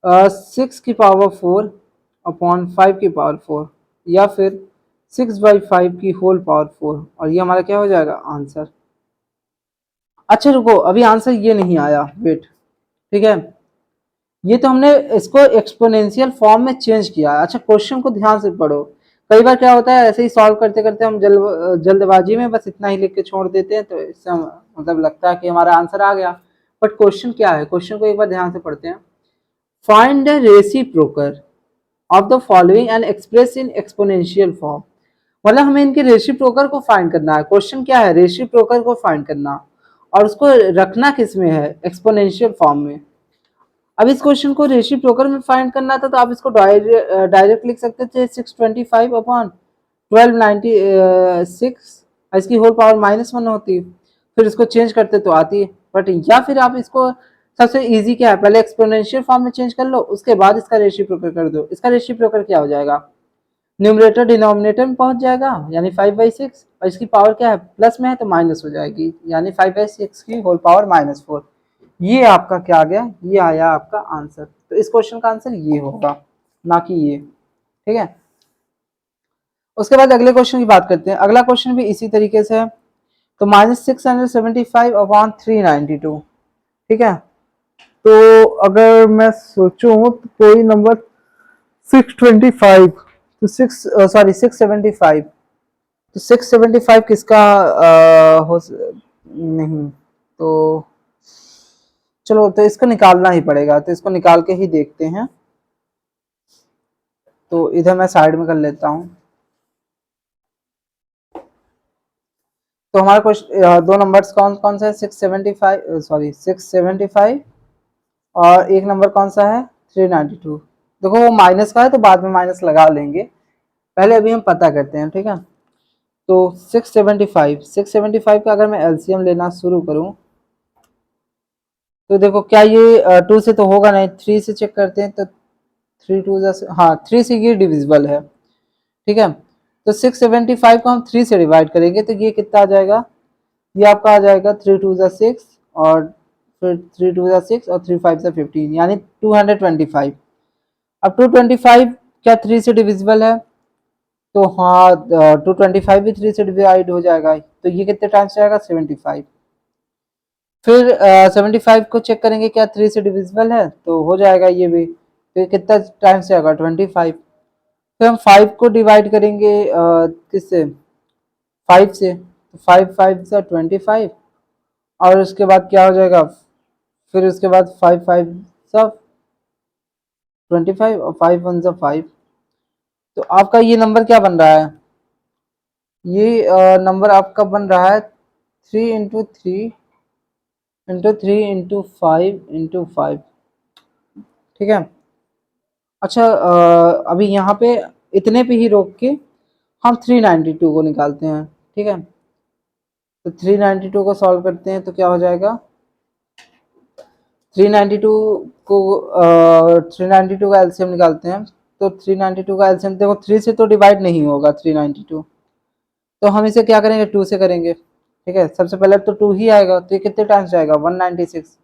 6 की पावर 4 अपॉन 5 की पावर 4, या फिर 6/5 की होल पावर 4, और ये हमारा क्या हो जाएगा आंसर। अच्छा रुको, अभी आंसर ये नहीं आया, वेट, ठीक है। ये तो हमने इसको एक्सपोनेंशियल फॉर्म में चेंज किया है। अच्छा क्वेश्चन को ध्यान से पढ़ो, कई बार क्या होता है ऐसे ही सॉल्व करते करते हम जल्दबाजी में बस इतना ही लिख के छोड़ देते हैं, तो इससे मतलब लगता है कि हमारा आंसर आ गया। बट क्वेश्चन क्या है, क्वेश्चन को एक बार ध्यान से पढ़ते हैं। Find the reciprocal of the following and express in exponential form. मतलब हमें इनके रेसिप्रोकल को फाइंड करना है। क्वेश्चन क्या है, रेसिप्रोकल को फाइंड करना, और उसको रखना किस में है, एक्सपोनेंशियल फॉर्म में। अब इस क्वेश्चन को रेसिप्रोकल में फाइंड करना था तो आप इसको डायरेक्ट लिख सकते थे 625 अपॉन 1296, इसकी होल पावर -1 होती, फिर इसको चेंज करते तो आती है। बट या फिर आप इसको सबसे इजी क्या है, पहले एक्सपोनेंशियल फॉर्म में चेंज कर लो, उसके बाद इसका रेसिप्रोकल कर दो। इसका रेसिप्रोकल क्या हो जाएगा, न्यूमरेटर डिनोमिनेटर में पहुंच जाएगा यानी 5/6, और इसकी पावर क्या है, प्लस में है तो माइनस हो जाएगी यानी 5/6 की होल पावर -4। ये आपका क्या आ गया, ये आया आपका आंसर। तो इस क्वेश्चन का आंसर ये होगा, ना कि ये। ठीक है, उसके बाद अगले क्वेश्चन की बात करते हैं। अगला क्वेश्चन भी इसी तरीके से है। तो -675 अपॉन 392। ठीक है, तो अगर मैं सोचूं तो कोई नंबर 625, तो 675, तो 675 किसका नहीं, तो चलो तो इसको निकालना ही पड़ेगा, तो इसको निकाल के ही देखते हैं। तो इधर मैं साइड में कर लेता हूँ। तो हमारे क्वेश्चन दो नंबर्स कौन कौन सा है, 675 और एक नंबर कौन सा है 392। देखो वो माइनस का है तो बाद में माइनस लगा लेंगे, पहले अभी हम पता करते हैं। ठीक है, तो 675 का अगर मैं एलसीएम लेना शुरू करूं तो देखो क्या ये 2 से तो होगा नहीं, 3 से चेक करते हैं। तो 3 2 हाँ 3 से ये डिविजिबल है। ठीक है, तो 675 को हम 3 से डिवाइड करेंगे तो ये कितना आ जाएगा, ये आपका आ जाएगा 3 2 6 और फिर 3 2 6 और 3 5 15 यानी 225। अब 225 क्या 3 से डिविजिबल है, तो हाँ 225 भी 3 से डिवाइड हो जाएगा, तो ये कितने टाइम्स जाएगा 75। फिर 75 को चेक करेंगे क्या 3 से डिविजिबल है, तो हो जाएगा ये भी, तो ये कितना टाइम्स जाएगा 25। फिर हम 5 को डिवाइड करेंगे किससे 5 से, तो 5 5 से 25 और उसके बाद क्या हो जाएगा, फिर उसके बाद 5 5 सब 25 और 5 1 5। तो आपका ये नंबर क्या बन रहा है, ये नंबर आपका बन रहा है 3 × 3 × 3 × 5 × 5। ठीक है, अच्छा अभी यहाँ पे इतने पे ही रोक के हम 392 को निकालते हैं। ठीक है, तो 392 को सॉल्व करते हैं तो क्या हो जाएगा, 392 को 392 का एलसीएम निकालते हैं। तो 392 का एलसीएम देखो 3 से तो डिवाइड नहीं होगा 392, तो हम इसे क्या करेंगे 2 से करेंगे। ठीक है, सबसे पहले तो 2 ही आएगा, तो ये कितने टाइम्स जाएगा 196।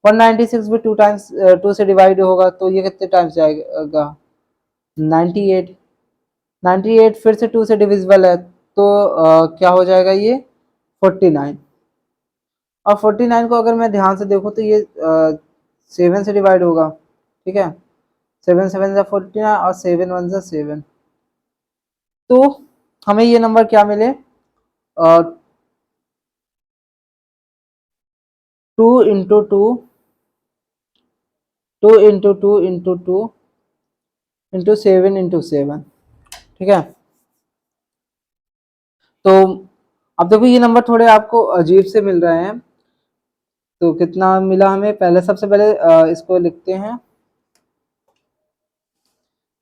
196 भी 2 टाइम्स 2 से डिवाइड होगा, तो ये कितने टाइम्स जाएगा 98। 98 फिर से 2 से डिविजिबल है, तो क्या हो जाएगा ये 49। और 49 को अगर मैं ध्यान से देखूँ तो ये 7 से डिवाइड होगा। ठीक है, 7 7 जा 49 और 7 1 जा 7, तो हमें ये नंबर क्या मिले 2 into 2 2 into 2 into 2 into 7 into 7। ठीक है, तो अब देखो ये नंबर थोड़े आपको अजीब से मिल रहे हैं, तो कितना मिला हमें, पहले सबसे पहले इसको लिखते हैं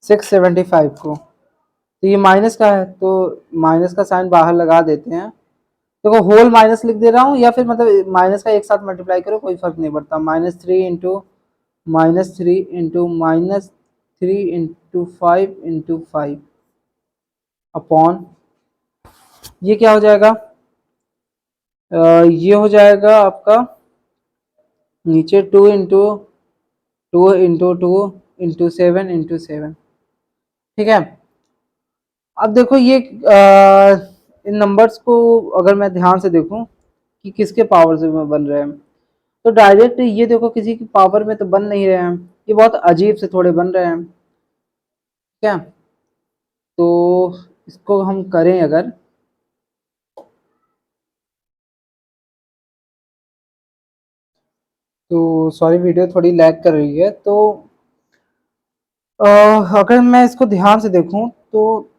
675 को, तो ये माइनस का है तो माइनस का साइन बाहर लगा देते हैं। देखो होल माइनस लिख दे रहा हूँ या फिर मतलब माइनस का एक साथ मल्टीप्लाई करो कोई फर्क नहीं पड़ता। -3 × -3 -3 × 5 × 5 अपॉन ये क्या हो जाएगा, ये हो जाएगा आपका नीचे 2 इंटू 2 इंटू 2 इंटू 7 इंटू 7। ठीक है, अब देखो ये इन नंबर्स को अगर मैं ध्यान से देखूं कि किसके पावर से बन रहे हैं, तो डायरेक्ट ये देखो किसी की पावर में तो बन नहीं रहे हैं, ये बहुत अजीब से थोड़े बन रहे हैं। क्या, तो इसको हम करें अगर, तो सॉरी वीडियो थोड़ी लैग कर रही है। तो अगर मैं इसको ध्यान से देखूं तो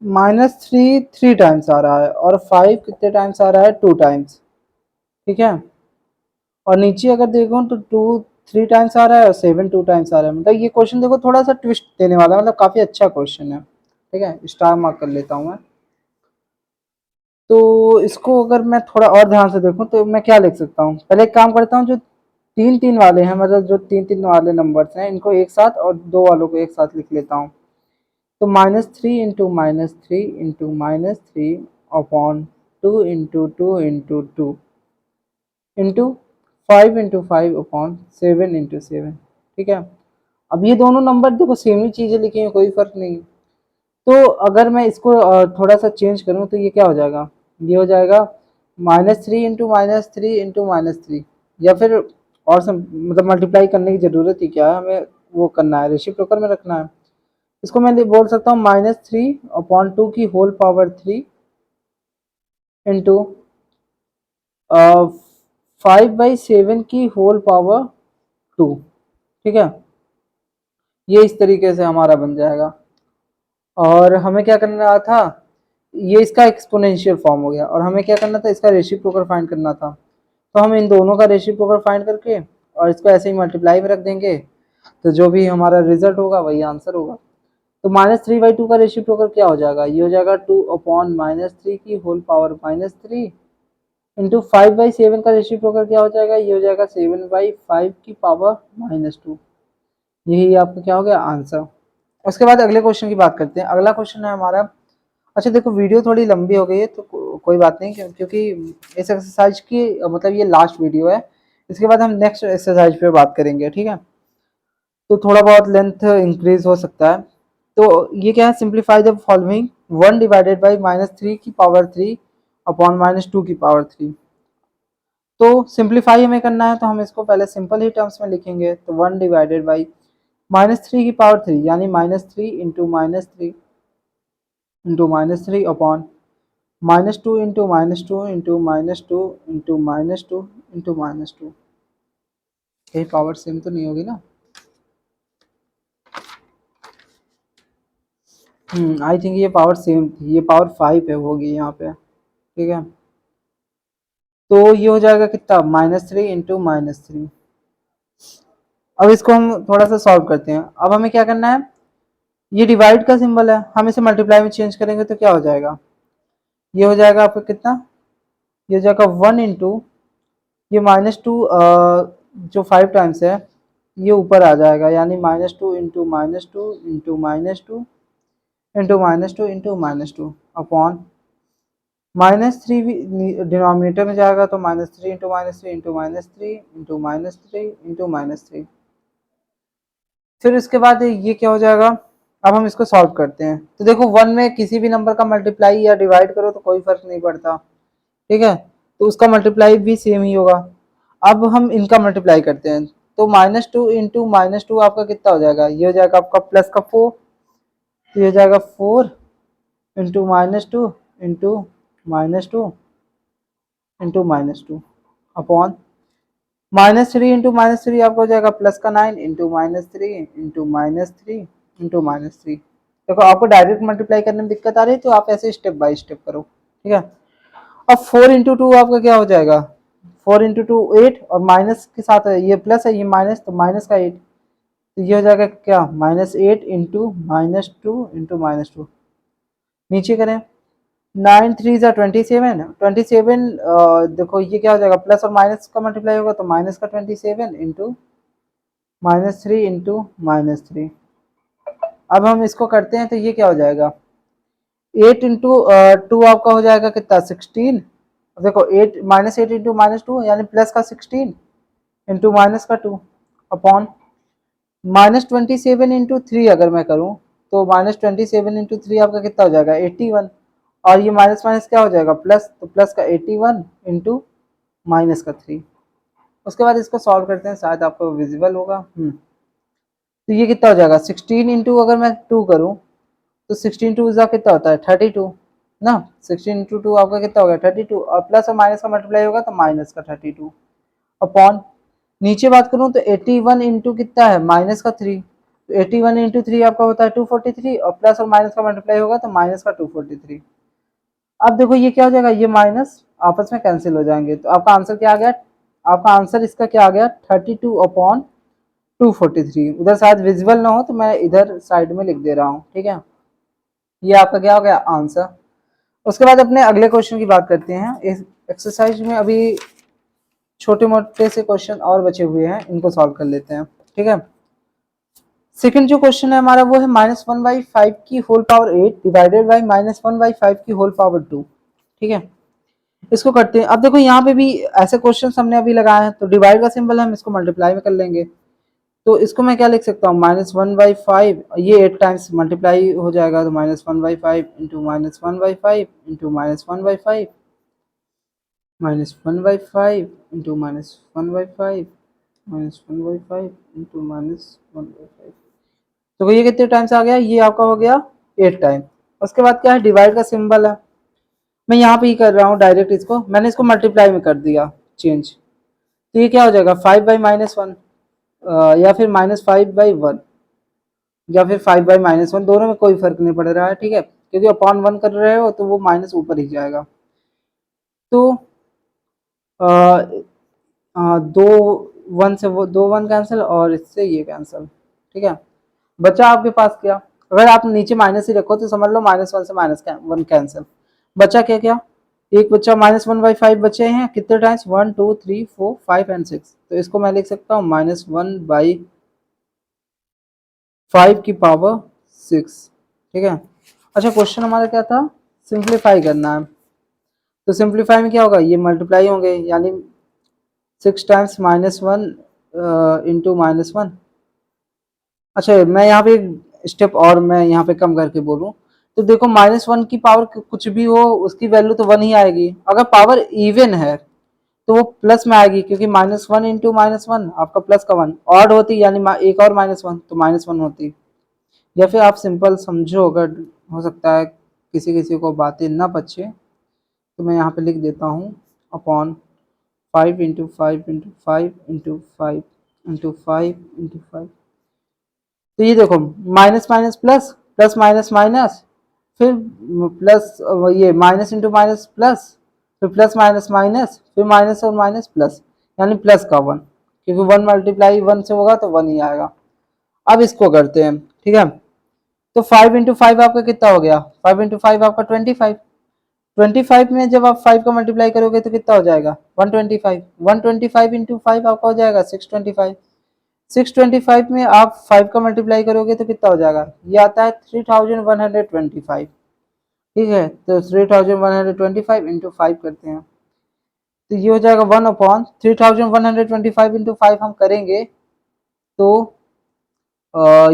-3 3 टाइम्स आ रहा है और 5 कितने टाइम्स आ रहा है 2 टाइम्स। ठीक है। और नीचे अगर देखो तो 2 3 टाइम्स आ रहा है और 7 2 टाइम्स आ रहा है। मतलब ये क्वेश्चन देखो थोड़ा सा ट्विस्ट देने वाला है, मतलब काफी अच्छा क्वेश्चन है। ठीक है, स्टार मार्क कर लेता हूँ मैं। तो इसको अगर मैं थोड़ा और ध्यान से देखूं तो मैं क्या लिख सकता हूँ, पहले एक काम करता हूँ, जो 3 3 वाले हैं, मतलब जो 3 3 वाले नंबर्स हैं, इनको एक साथ और 2 वालों को एक साथ लिख लेता हूँ। तो -3 into -3 into -3 upon 2 into 2 into 2 into 5 into 5 upon 7 into 7। ठीक है, अब ये दोनों नंबर देखो सेम ही चीज़ें लिखी हैं, कोई फर्क नहीं। तो अगर मैं इसको थोड़ा सा चेंज करूँ तो ये क्या हो जाएगा, ये हो जाएगा -3 इंटू -3 इंटू -3, या फिर और सब मतलब मल्टीप्लाई करने की ज़रूरत ही क्या है, हमें वो करना है, रेसिप्रोकल में रखना है। इसको मैं बोल सकता हूँ -3/2 की होल पावर 3 इंटू 5/7 की होल पावर 2। ठीक है, ये इस तरीके से हमारा बन जाएगा। और हमें क्या करना था, ये इसका एक्सपोनेंशियल फॉर्म हो गया, और हमें क्या करना था, इसका रेसिप्रोकल फाइंड करना था। तो हम इन दोनों का रेसिप्रोकल फाइंड करके और इसको ऐसे ही मल्टीप्लाई में रख देंगे, तो जो भी हमारा रिजल्ट होगा वही आंसर होगा। तो -3/2 का रेसिप्रोकल क्या हो जाएगा, ये हो जाएगा 2/-3 की होल पावर -3 इंटू 5/7 का रेसिप्रोकल क्या हो जाएगा, ये हो जाएगा 7/5 की पावर -2। यही आपका क्या हो गया आंसर। उसके बाद अगले क्वेश्चन की बात करते हैं। अगला क्वेश्चन है हमारा, अच्छा देखो वीडियो थोड़ी लंबी हो गई है तो कोई बात नहीं, क्योंकि इस एक्सरसाइज की मतलब ये लास्ट वीडियो है। इसके बाद हम नेक्स्ट एक्सरसाइज पे बात करेंगे, ठीक है। तो थोड़ा बहुत लेंथ इंक्रीज हो सकता है। तो ये क्या है, simplify the following 1 divided by -3 की पावर 3 अपॉन -2 की पावर 3। तो सिंप्लीफाई हमें करना है, तो हम इसको पहले सिंपल ही टर्म्स में लिखेंगे। तो 1 डिवाइडेड बाई -3 की पावर 3 यानी -3 into -3 into -3 upon -2 into -2 into -2 into -2 into -2। कहीं पावर सेम तो नहीं होगी ना। आई थिंक ये पावर सेम थी, ये पावर 5 है होगी यहाँ पे। ठीक है, तो ये हो जाएगा कितना, -3 इंटू -3। अब इसको हम थोड़ा सा सॉल्व करते हैं। अब हमें क्या करना है, ये डिवाइड का सिंबल है, हम इसे मल्टीप्लाई में चेंज करेंगे तो क्या हो जाएगा, ये हो जाएगा आपका कितना, ये हो जाएगा 1 इंटू ये -2 जो 5 टाइम्स है ये ऊपर आ जाएगा, यानी -2 into -2 into -2 into -2 into -2 upon -3 भी डिनोमिनेटर में जाएगा, तो -3 इंटू -3 इंटू -3 इंटू -3 इंटू -3। फिर उसके बाद ये क्या हो जाएगा, अब हम इसको सॉल्व करते हैं। तो देखो 1 में किसी भी नंबर का मल्टीप्लाई या डिवाइड करो तो कोई फर्क नहीं पड़ता। ठीक है, तो उसका मल्टीप्लाई भी सेम ही होगा। अब हम इनका मल्टीप्लाई करते हैं, तो -2 इंटू -2 आपका कितना हो जाएगा, ये हो जाएगा आपका प्लस का 4। तो ये हो जाएगा 4 into -2 into -2 into -2 upon -3 into -3 आपका हो जाएगा प्लस का 9 इंटू -3 इंटू -3 इंटू -3। देखो आपको डायरेक्ट मल्टीप्लाई करने में दिक्कत आ रही है तो आप ऐसे स्टेप बाय स्टेप करो। ठीक है, अब 4 इंटू 2 आपका क्या हो जाएगा, 4 इंटू 2 8, और माइनस के साथ है, ये प्लस है ये माइनस, तो माइनस का 8। तो ये हो जाएगा क्या, -8 इंटू -2 इंटू -2। नीचे करें, 9 3 ज़ा 27, 27 देखो ये क्या हो जाएगा, प्लस और माइनस का मल्टीप्लाई होगा तो माइनस का 27 इंटू -3 इंटू -3। अब हम इसको करते हैं तो ये क्या हो जाएगा, 8 इंटू 2 आपका हो जाएगा कितना 16। अब देखो 8 -8 इंटू -2 यानी प्लस का 16 इंटू माइनस का 2 अपॉन -27 इंटू 3 अगर मैं करूँ तो -27 इंटू 3 आपका कितना हो जाएगा 81। और ये माइनस माइनस क्या हो जाएगा प्लस, तो प्लस का 81 इंटू माइनस का 3। उसके बाद इसको सॉल्व करते हैं, शायद आपको विजिबल होगा। तो ये कितना हो जाएगा 16 इंटू अगर मैं 2 करूँ तो 16 टू ज़ा कितना होता है 32 ना। 16 इंटू 2 आपका कितना हो गया 32, और प्लस और माइनस का मल्टीप्लाई होगा तो माइनस का 32 अपॉन नीचे बात करूं तो 81 इंटू कितना है माइनस का 3। तो 81 इंटू 3 आपका होता है 243, और प्लस और माइनस का मल्टीप्लाई होगा तो माइनस का 243। अब देखो ये क्या हो जाएगा, ये माइनस आपस में कैंसिल हो जाएंगे। तो आपका आंसर क्या आ गया, आपका आंसर इसका क्या आ गया 32/243। उधर शायद विजिबल ना हो तो मैं इधर साइड में लिख दे रहा हूँ, ठीक है। ये आपका क्या हो गया आंसर। उसके बाद अपने अगले क्वेश्चन की बात करते हैं। इस एक्सरसाइज में अभी छोटे मोटे से क्वेश्चन और बचे हुए हैं, इनको सॉल्व कर लेते हैं, ठीक है। सेकंड जो क्वेश्चन है हमारा वो है -1/5 की होल पावर 8 डिवाइडेड बाई -1/5 की होल पावर 2, ठीक है। इसको करते हैं। अब देखो यहाँ पे भी ऐसे क्वेश्चन हमने अभी लगाए हैं, तो डिवाइड का सिंबल है, हम इसको मल्टीप्लाई में कर लेंगे। तो इसको मैं क्या लिख सकता हूँ -1/5, ये 8 टाइम्स मल्टीप्लाई हो जाएगा, तो -1/5 इंटू -1/5 इंटू -1/5 -1/5 इंटू -1/5 -1/5 इंटू -1/5। तो ये कितने टाइम्स आ गया, ये आपका हो गया 8 टाइम। उसके बाद क्या है, डिवाइड का सिंबल है, मैं यहाँ पे ही कर रहा हूँ डायरेक्ट, इसको मैंने इसको मल्टीप्लाई में कर दिया चेंज। तो ये क्या हो जाएगा 5/-1 या फिर -5/1 या फिर 5/-1, दोनों में कोई फर्क नहीं पड़ रहा है, ठीक है, क्योंकि अपॉन 1 कर रहे हो तो वो माइनस ऊपर ही जाएगा। तो दो 1 से वो 2 1 कैंसिल और इससे ये कैंसिल, ठीक है। बचा आपके पास क्या, अगर आप नीचे माइनस ही रखो तो समझ लो -1 से -1 कैंसिल। बचा क्या क्या, एक बच्चा -1/5 बचे हैं कितने टाइम्स 1 2 3 4 5 एंड 6। तो इसको मैं लिख सकता हूँ -1/5 की पावर 6, ठीक है। अच्छा क्वेश्चन हमारा क्या था, सिंप्लीफाई करना है। तो सिंप्लीफाई में क्या होगा, ये मल्टीप्लाई होंगे, यानी 6 टाइम्स -1 इंटू -1। अच्छा मैं यहाँ पे स्टेप और मैं यहाँ पे कम करके बोलूँ तो देखो -1 की पावर कुछ भी हो उसकी वैल्यू तो 1 ही आएगी। अगर पावर इवन है तो वो प्लस में आएगी, क्योंकि -1 इंटू -1 आपका प्लस का 1, ऑड होती यानी एक और -1 तो -1 होती। या फिर आप सिंपल समझो, अगर हो सकता है किसी किसी को बातें ना बचे तो मैं यहाँ पे लिख देता हूँ upon 5 into 5 into 5 into 5 into 5 into 5। तो ये देखो minus minus plus, plus minus minus, फिर प्लस, ये माइनस इंटू माइनस प्लस, फिर प्लस माइनस माइनस, फिर माइनस और माइनस प्लस, यानी प्लस का 1, क्योंकि 1 मल्टीप्लाई 1 से होगा तो 1 ही आएगा। अब इसको करते हैं, ठीक है। तो 5 इंटू 5 आपका कितना हो गया, 5 इंटू 5 आपका 25। 25 में जब आप 5 का मल्टीप्लाई करोगे तो कितना हो जाएगा 125। 125 इंटू 5 आपका हो जाएगा 625। 625 में आप 5 का मल्टीप्लाई करोगे तो कितना हो जाएगा, ये आता है 3125, ठीक है। तो 3125 इंटू 5 करते हैं तो ये हो जाएगा 1/3125 इंटू 5 हम करेंगे तो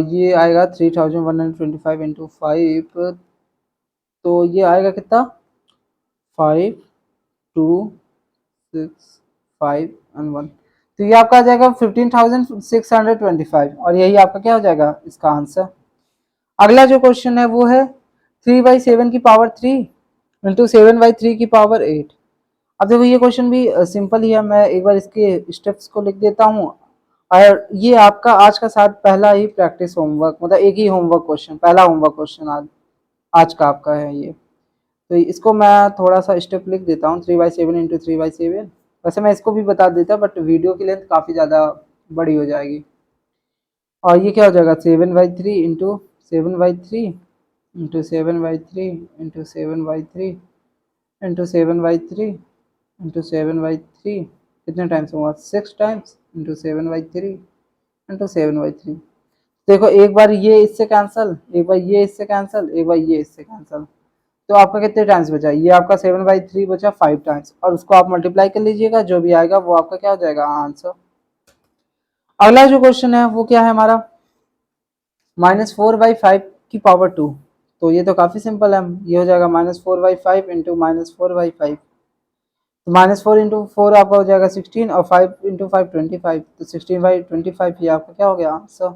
ये आएगा 3125 इंटू 5, तो ये आएगा कितना 5 2 6 5 एंड 1। तो ये आपका आ जाएगा 15,625 और यही आपका क्या हो जाएगा इसका आंसर। अगला जो क्वेश्चन है वो है 3/7 की पावर 3 इंटू 7/3 की पावर 8। अब देखो ये क्वेश्चन भी सिंपल ही है, मैं एक बार इसके स्टेप्स को लिख देता हूँ। और ये आपका आज का साथ पहला ही प्रैक्टिस होमवर्क, मतलब एक ही होमवर्क क्वेश्चन, पहला होमवर्क क्वेश्चन आज का आपका है ये। तो इसको मैं थोड़ा सा स्टेप लिख देता हूँ 3/7 इंटू 3/7। वैसे मैं इसको भी बता देता बट वीडियो की लेंथ काफ़ी ज़्यादा बड़ी हो जाएगी। और ये क्या हो जाएगा 7/3 into 7/3 into 7/3 into 7/3 into 7/3 into 7/3, कितने टाइम्स हुआ 6 टाइम्स इंटू 7/3 इंटू 7/3। देखो एक बार ये इससे कैंसिल, एक बार ये इससे कैंसिल, एक बार ये इससे कैंसिल, तो आपका कितने टाइम्स बचा, ये आपका 7/3 बचा 5 टाइम्स, और उसको आप मल्टीप्लाई कर लीजिएगा, जो भी आएगा वो आपका क्या हो जाएगा आंसर। अगला जो क्वेश्चन है वो क्या है हमारा -4/5 की पावर 2। तो ये तो काफ़ी सिंपल है, ये हो जाएगा -4/5 इंटू -4/5। तो -4 इंटू 4 आपका हो जाएगा 16 और 5 इंटू 5 25, तो 16/25 ये आपका क्या हो गया आंसर।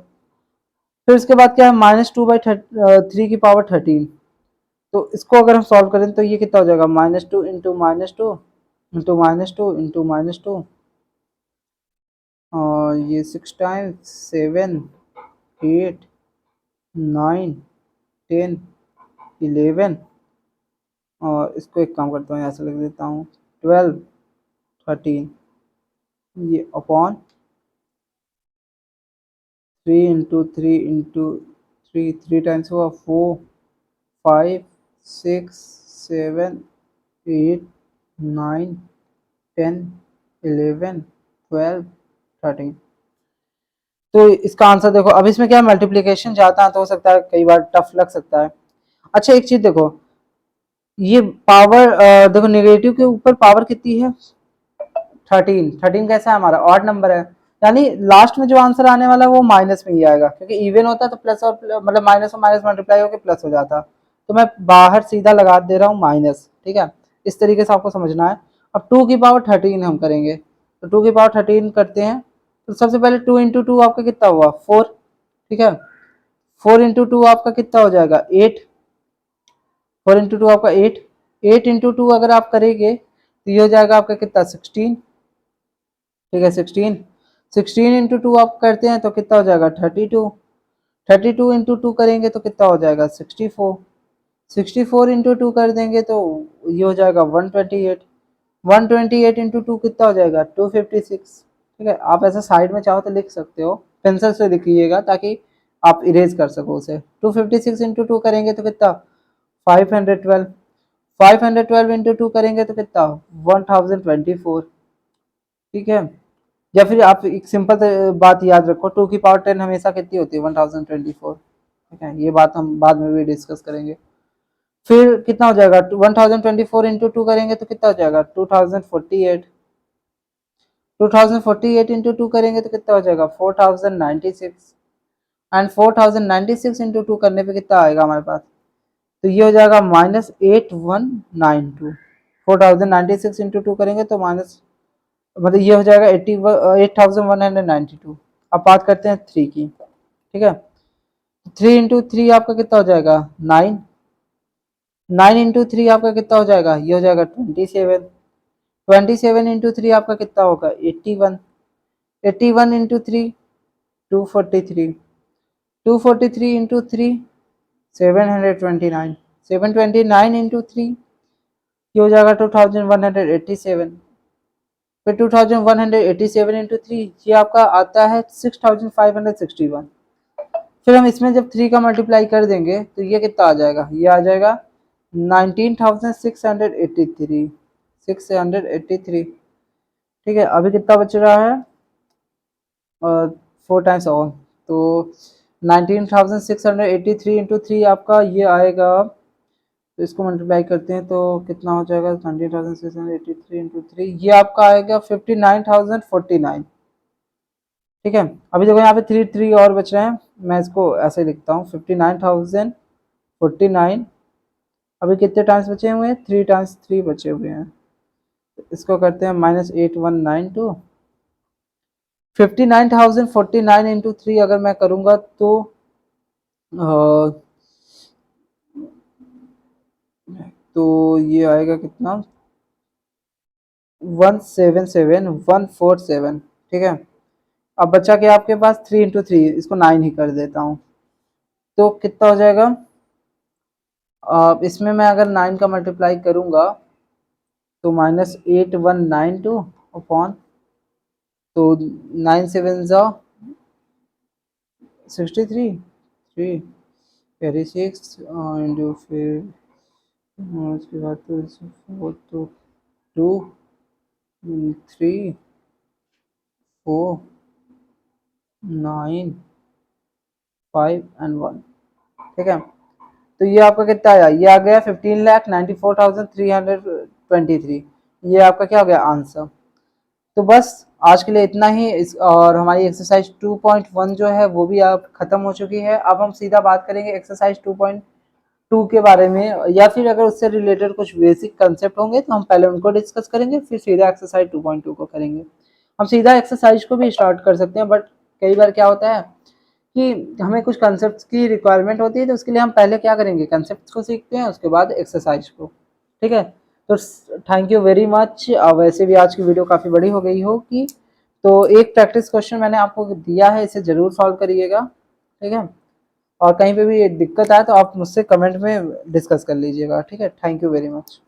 फिर उसके बाद क्या है -2/3 की पावर 13। तो इसको अगर हम सॉल्व करें तो ये कितना हो जाएगा -2 इंटू -2 इंटू -2 इंटू -2, और ये 6 टाइम्स 7 8 9 10 11, और इसको एक काम करता हूँ यहाँ से लिख देता हूँ 12 13, ये अपॉन 3 इंटू 3 इंटू 3, 3 टाइम्स हुआ 4 5 6 7 8 9 10 11 12 13। तो इसका आंसर देखो, अब इसमें क्या मल्टीप्लिकेशन जाता है तो हो सकता है कई बार टफ लग सकता है। अच्छा एक चीज देखो, ये पावर देखो नेगेटिव के ऊपर पावर कितनी है 13, 13 कैसा है हमारा ऑड नंबर है, यानी लास्ट में जो आंसर आने वाला है वो माइनस में ही आएगा, क्योंकि इवन होता है तो प्लस और मतलब माइनस और माइनस मल्टीप्लाई होकर प्लस हो जाता। तो मैं बाहर सीधा लगा दे रहा हूँ माइनस, ठीक है, इस तरीके से आपको समझना है। अब 2 की पावर 13 हम करेंगे, तो 2 की पावर 13 करते हैं, तो सबसे पहले 2 इंटू 2 आपका कितना हुआ 4, ठीक है, 4 इंटू 2 आपका कितना हो जाएगा 8, 4 इंटू 2 आपका 8, 8 इंटू 2 अगर आप करेंगे तो ये हो जाएगा आपका कितना 16, ठीक है 16, 16 इंटू 2 आप करते हैं तो कितना हो जाएगा 32, 32 इंटू 2 करेंगे तो कितना हो जाएगा 64, 64 इंटू 2 कर देंगे तो ये हो जाएगा 128, 128 इंटू 2 कितना हो जाएगा 256, ठीक है। आप ऐसा साइड में चाहो तो लिख सकते हो, पेंसिल से लिखिएगा ताकि आप इरेज कर सको उसे। 256 इंटू 2 करेंगे तो कितना 512, 512 इंटू 2 करेंगे तो कितना 1024, ठीक है। या फिर आप एक सिंपल बात याद रखो, 2 की पावर 10 हमेशा कितनी होती है 1024, ठीक है, ये बात हम बाद में भी डिस्कस करेंगे। फिर कितना हो जाएगा 1024 इंटू 2 करेंगे तो कितना हो जाएगा 2048, 2048 इंटू 2 करेंगे तो कितना हो जाएगा 4096, एंड 4096 इंटू 2 करने पे कितना आएगा हमारे पास, तो ये हो जाएगा -8192, 4096 इंटू 2 करेंगे तो माइनस मतलब ये हो जाएगा 8192। अब बात करते हैं 3 की, ठीक है, 3 इंटू 3 आपका कितना हो जाएगा 9, 9 इंटू 3 आपका कितना हो जाएगा, ये हो जाएगा 27, 27 इंटू 3 आपका कितना होगा 81, 81 इंटू 3 243, 243 इंटू 3 729, 729 इंटू 3 ये हो जाएगा 2187, फिर 2187 इंटू 3 ये आपका आता है 6561। फिर हम इसमें जब 3 का मल्टीप्लाई कर देंगे तो ये कितना आ जाएगा, ये आ जाएगा 19,683, 683, ठीक है। अभी कितना बच रहा है 4 टाइम्स और, तो 19,683 इंटू 3 आपका ये आएगा, तो इसको मल्टीप्लाई करते हैं तो कितना हो जाएगा 19,683 इंटू 3, ये आपका आएगा 59,049, ठीक है। अभी देखो यहाँ पे 3 3 और बच रहे हैं, मैं इसको ऐसे लिखता हूँ 59,049, अभी कितने टाइम्स बचे हुए हैं 3 टाइम्स 3 बचे हुए हैं, तो इसको करते हैं -8192, 59,049 इंटू 3 अगर मैं करूँगा तो ये आएगा कितना 177147, ठीक है। अब बचा क्या आपके पास 3 इंटू 3, इसको 9 ही कर देता हूँ, तो कितना हो जाएगा इसमें मैं अगर 9 का मल्टीप्लाई करूँगा तो -8192 अपॉन, तो 9 7 जा 63, 3 कैरी 6 इंटू फिर उसके बाद तो 4 तो 2 3 4 9 5 एंड 1, ठीक है। तो ये आपका कितना आया, ये आ गया 15,94,323, ये आपका क्या हो गया आंसर। तो बस आज के लिए इतना ही और हमारी एक्सरसाइज 2.1 जो है वो भी आप खत्म हो चुकी है। अब हम सीधा बात करेंगे एक्सरसाइज 2.2 के बारे में, या फिर अगर उससे रिलेटेड कुछ बेसिक कंसेप्ट होंगे तो हम पहले उनको डिस्कस करेंगे, फिर सीधा एक्सरसाइज 2.2 को करेंगे। हम सीधा एक्सरसाइज को भी स्टार्ट कर सकते हैं, बट कई बार क्या होता है कि हमें कुछ कंसेप्ट की रिक्वायरमेंट होती है, तो उसके लिए हम पहले क्या करेंगे कंसेप्ट को सीखते हैं, उसके बाद एक्सरसाइज को, ठीक है। तो थैंक यू वेरी मच। वैसे भी आज की वीडियो काफ़ी बड़ी हो गई होगी, तो एक प्रैक्टिस क्वेश्चन मैंने आपको दिया है, इसे ज़रूर सॉल्व करिएगा, ठीक है। और कहीं पे भी दिक्कत आए तो आप मुझसे कमेंट में डिस्कस कर लीजिएगा, ठीक है। Thank you very much.